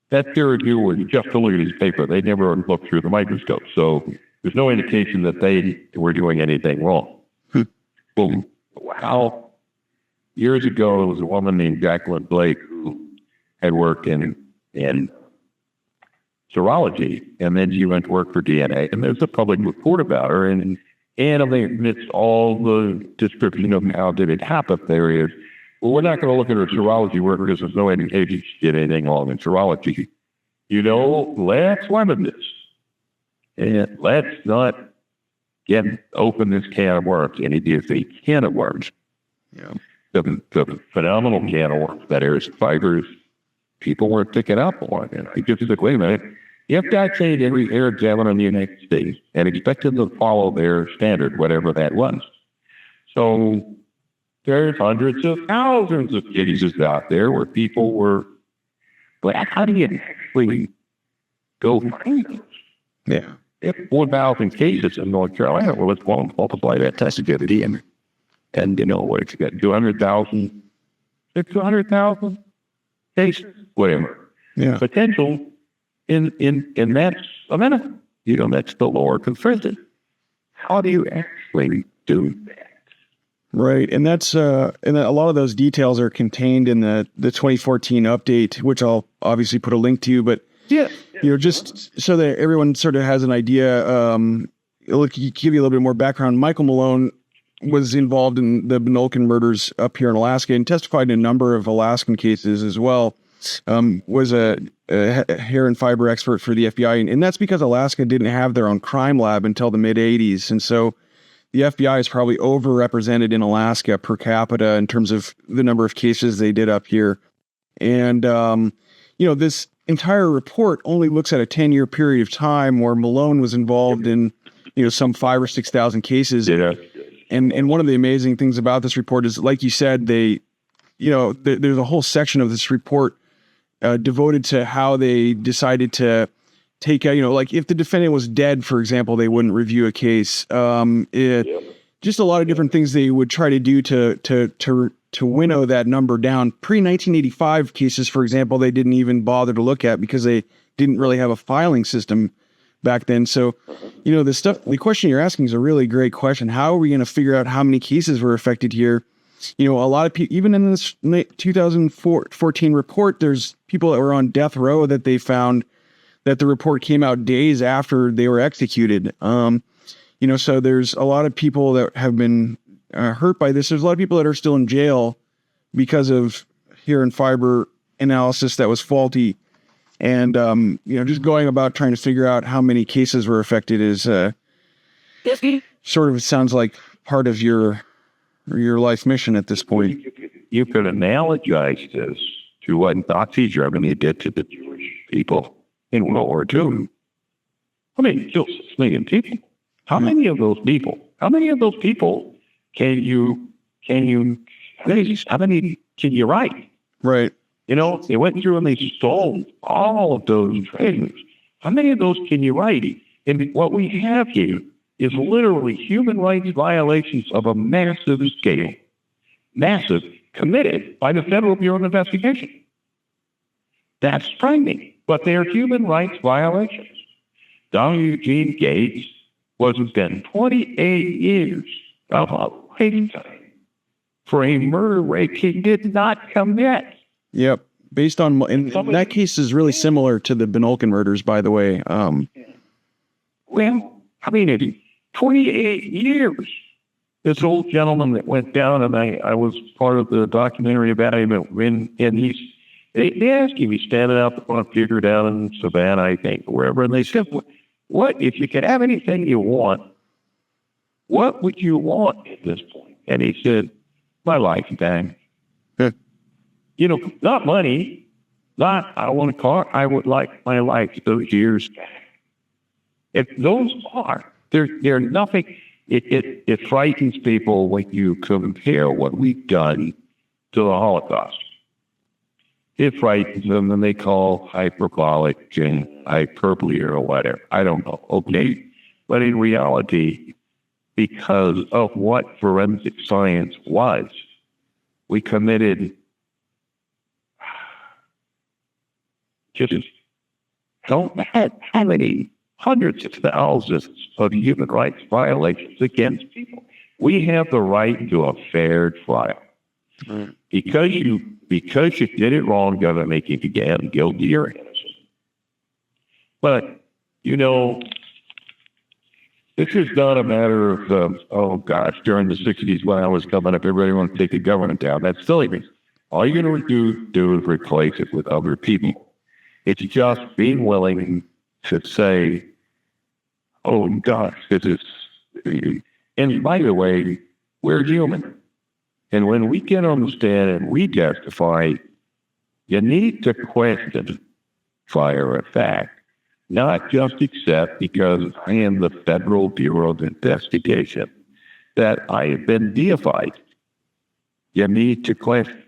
that peer review was just to look at his paper. They never looked through the microscope. So there's no indication that they were doing anything wrong. Boom. How years ago, there was a woman named Jacqueline Blake who had worked in serology, and then she went to work for DNA. And there's a public report about her, and amidst all the description of how did it happen, there is Well, we're not going to look at her serology work because there's no indication she did anything wrong in serology. Let's limit this. And let's not open this can of worms. And it is a can of worms. Yeah. The phenomenal can of worms that is fibers people weren't picking up on. And I just said, wait a minute. If I paid every air examiner in the United States and expected them to follow their standard, whatever that was. So there's hundreds of thousands of cases out there where people were, but how do you actually go find those? Yeah. If 1,000 cases in North Carolina, well, let's multiply that testability and what if you got 200,000, 200,000 cases, whatever. Yeah. Potential in that's a minute. That's the lower confronted. How do you actually do that? Right. And that's and a lot of those details are contained in the 2014 update, which I'll obviously put a link to, but just so that everyone sort of has an idea, it'll give you a little bit more background. Michael Malone was involved in the Benolkin murders up here in Alaska and testified in a number of Alaskan cases as well. Was a hair and fiber expert for the FBI. And that's because Alaska didn't have their own crime lab until the mid 80s. And so the FBI is probably overrepresented in Alaska per capita in terms of the number of cases they did up here. And, this entire report only looks at a 10-year period of time where Malone was involved in, some 5,000 or 6,000 cases. Yeah. And one of the amazing things about this report is, like you said, there's a whole section of this report devoted to how they decided to take out, like if the defendant was dead, for example, they wouldn't review a case. Just a lot of different things they would try to do to winnow that number down. Pre-1985 cases, for example, they didn't even bother to look at because they didn't really have a filing system back then. So, the question you're asking is a really great question. How are we going to figure out how many cases were affected here? A lot of people, even in this 2014 report, there's people that were on death row that they found that the report came out days after they were executed. So there's a lot of people that have been hurt by this. There's a lot of people that are still in jail because of hair and fiber analysis that was faulty. And, just going about trying to figure out how many cases were affected is sort of sounds like part of your life mission at this point. You could analogize this to what Nazi Germany did to the Jewish people in World War II. I mean, killed 6 million people. How many of those people can you write? Right. They went through and they stole all of those trainings. How many of those can you write? And what we have here is literally human rights violations of a massive scale. Massive, committed by the Federal Bureau of Investigation. That's frightening, but they are human rights violations. Donald Eugene Gates was spent 28 years of waiting time for a murder rape he did not commit. Yep. Based on, and that case is really similar to the Benolkin murders, by the way. Well, I mean, 28 years. This old gentleman that went down, and I was part of the documentary about him, and they asked him, he's standing out on a figure down in Savannah, I think, or wherever, and they said, what, if you could have anything you want, what would you want at this point? And he said, my life back. Not money, not I want a car, I would like my life those years back. If those are, they're nothing. It frightens people when you compare what we've done to the Holocaust. It frightens them, and they call hyperbolic and hyperbole or whatever. I don't know. Okay. But in reality, because of what forensic science was, we committed just don't have how many hundreds of thousands of human rights violations against people. We have the right to a fair trial. Mm. Because you did it wrong doesn't make you again guilty or innocent. But, This is not a matter of, oh gosh, during the 60s when I was coming up, everybody wanted to take the government down. That's silly. All you're going to do is replace it with other people. It's just being willing to say, oh gosh, this is, and by the way, we're human. And when we get on the stand and we testify, you need to question fire of fact, not just accept because I am the Federal Bureau of Investigation that I have been deified. You need to question.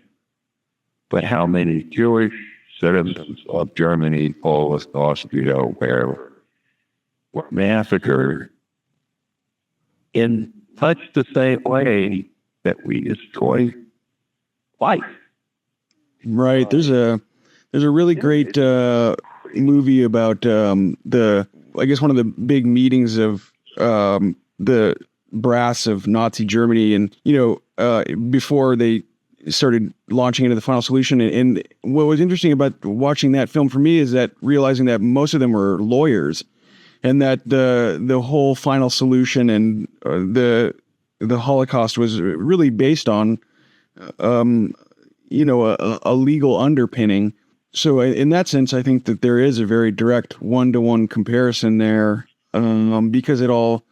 But how many Jewish citizens of Germany, Poland, Austria, wherever, were massacred in such the same way that we destroy life? Right. There's a really great movie about I guess one of the big meetings of the brass of Nazi Germany, and before they started launching into the final solution. And what was interesting about watching that film for me is that realizing that most of them were lawyers, and that the whole final solution and the Holocaust was really based on a legal underpinning. So in that sense, I think that there is a very direct one-to-one comparison there, because it all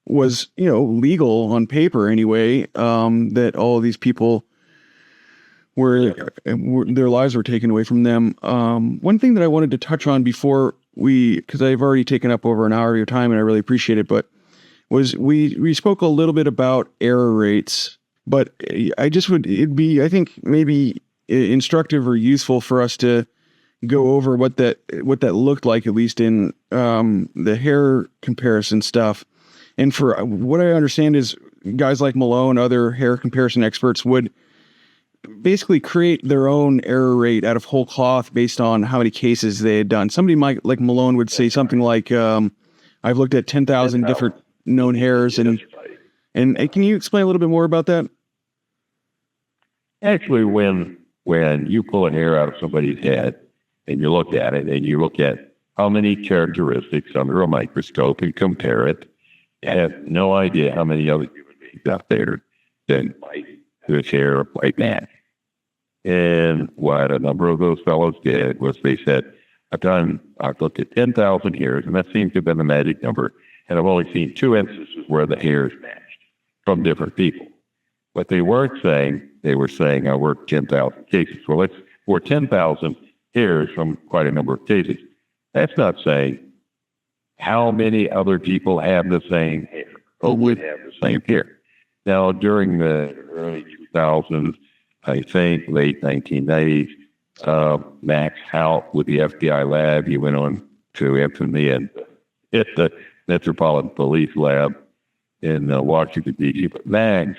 was, legal on paper anyway, that all of these people their lives were taken away from them. One thing that I wanted to touch on before because I've already taken up over an hour of your time and I really appreciate it, but we spoke a little bit about error rates, but it'd be, I think, maybe instructive or useful for us to go over what that looked like, at least in the hair comparison stuff. And for what I understand is guys like Malone, other hair comparison experts, would basically create their own error rate out of whole cloth based on how many cases they had done. Somebody like Malone would say something like, I've looked at 10,000 different known hairs. And can you explain a little bit more about that? Actually, when you pull a hair out of somebody's head and you look at it and you look at how many characteristics under a microscope and compare it, you have no idea how many other human beings out there that might hair might match. And what a number of those fellows did was they said, I've looked at 10,000 hairs, and that seems to have been the magic number, and I've only seen 2 instances where the hairs matched from different people. What they weren't saying, they were saying, I worked 10,000 cases. Well, we're 10,000 hairs from quite a number of cases. That's not saying how many other people have the same hair or would have the same hair. Now, during the early 2000s, I think late 1990s, Max Hout with the FBI lab, he went on to infamy and hit the Metropolitan Police Lab in Washington, D.C. But Max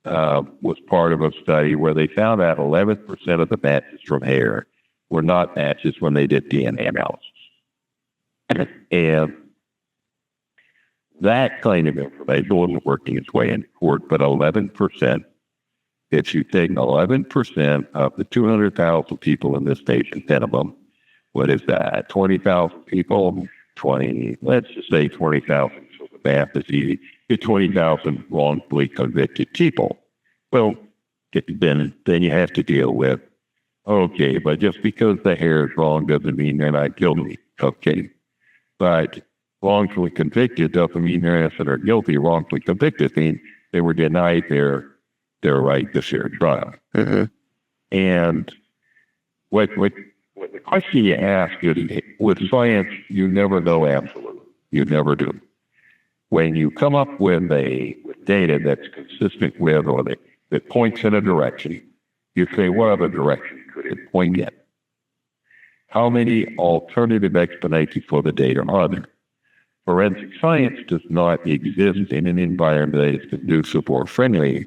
was part of a study where they found out 11% of the matches from hair were not matches when they did DNA analysis. And that kind of information wasn't working its way into court, but 11%, if you take 11% of the 200,000 people in this nation, minimum, what is that, 20,000 people, let's just say 20,000, so the math is easy, get 20,000 wrongfully convicted people. Well, then you have to deal with, okay, but just because the hair is wrong doesn't mean they're not guilty. Okay. But wrongfully convicted doesn't mean they're innocent or guilty. Wrongfully convicted means they were denied their right to fair trial. Mm-hmm. And what the question you ask is, with science, you never know absolutely. You never do. When you come up with data that's consistent with or that points in a direction, you say, what other direction could it point in? How many alternative explanations for the data are there? Forensic science does not exist in an environment that is conducive or friendly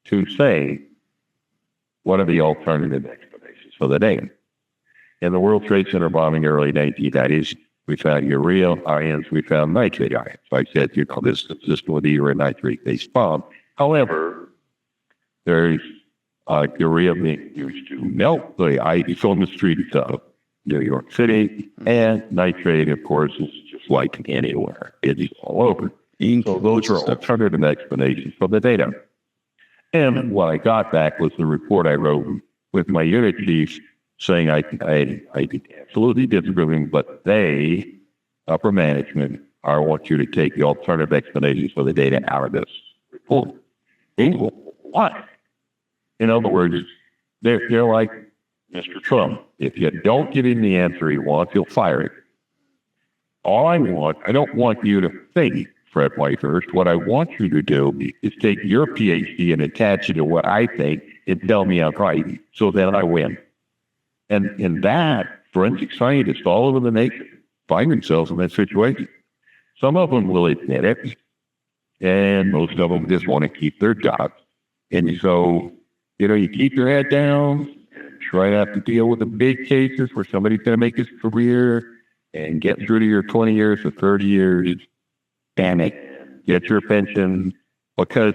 to say, what are the alternative explanations for the data? In the World Trade Center bombing early 1990s, we found urea ions, we found nitrate ions. I said, this is consistent with either a nitrate-based bomb. However, there's urea being used to melt the ice on the streets of New York City, and nitrate, of course, is just like anywhere. It's all over. Ink. So those are stuff. alternative explanations for the data. And what I got back was the report I wrote with my unit chief saying I absolutely disagree, but they, upper management, I want you to take the alternative explanations for the data out of this report. What? In other words, they're like Mr. Trump. If you don't give him the answer he wants, he'll fire him. I don't want you to think, Fred Whitehurst. What I want you to do is take your PhD and attach it to what I think and tell me I'm right, so then I win. And in that, forensic scientists all over the nation find themselves in that situation. Some of them will admit it, and most of them just want to keep their jobs. And so, you keep your head down, try not to deal with the big cases where somebody's going to make his career and get through to your 20 years or 30 years, panic, get your pension, because,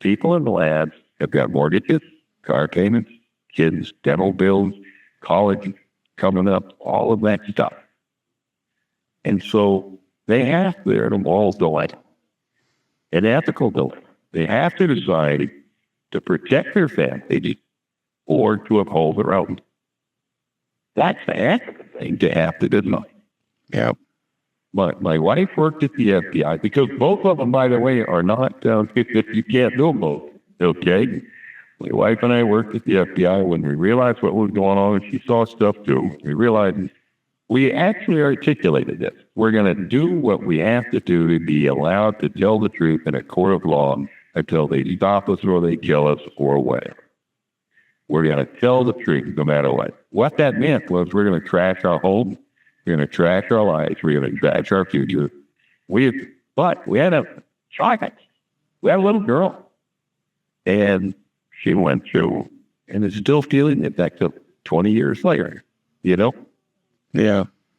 people in the labs have got mortgages, car payments, kids, dental bills, college coming up, all of that stuff. And so they have their moral dilemma, an ethical dilemma. They have to decide to protect their family or to uphold their own. That's the ethical thing to have to decide. Yeah. My wife worked at the FBI, because both of them, by the way, are not you can't do them both. Okay? My wife and I worked at the FBI when we realized what was going on, and she saw stuff too. We realized we actually articulated this. We're going to do what we have to do to be allowed to tell the truth in a court of law until they stop us or they kill us or whatever. We're going to tell the truth no matter what. What that meant was we're going to trash our home. We're going to trash our lives. We're going to trash our future. But we had a child. We had a little girl. And she went through and is still feeling the effects of 20 years later, Yeah.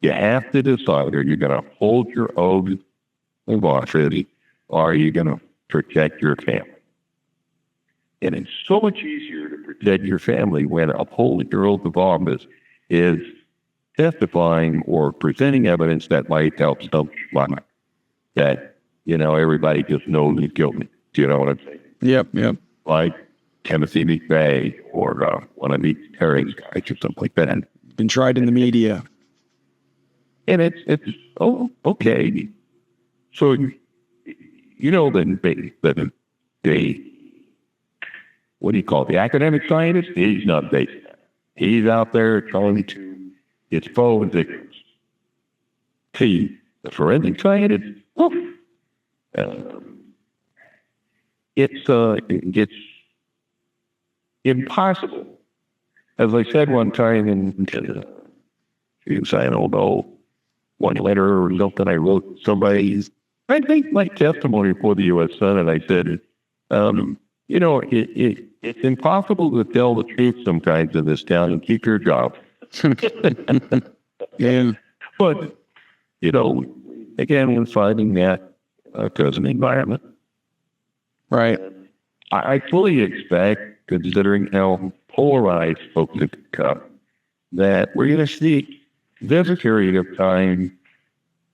You have to decide, are you going to hold your oath of office, or are you going to protect your family? And it's so much easier to protect your family when upholding your oath of office is testifying or presenting evidence that might help someone that, everybody just knows he's guilty. Do you know what I'm saying? Yep. Like Timothy McVeigh or one of these herring guys or something like that. Been tried in the media. And it's okay. So, the what do you call it? The academic scientist? He's not based on that. He's out there trying to expose victims. See, the forensic scientist, it's impossible. As I said one time in I don't know, one letter or something I wrote somebody, I think my testimony for the U.S. Senate, I said, it's impossible to tell the truth sometimes in this town and keep your job. Yeah. But, again, we're finding that because of the environment. Right. I fully expect, considering how polarized folks have become, that we're going to see this period of time,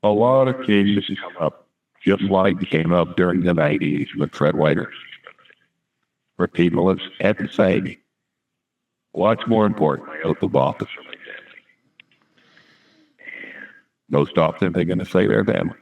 a lot of cases come up, just like came up during the 90s with Fred Whitehurst, where people have had to say, what's more important, my oath of office or my family? Most often they're going to say their family.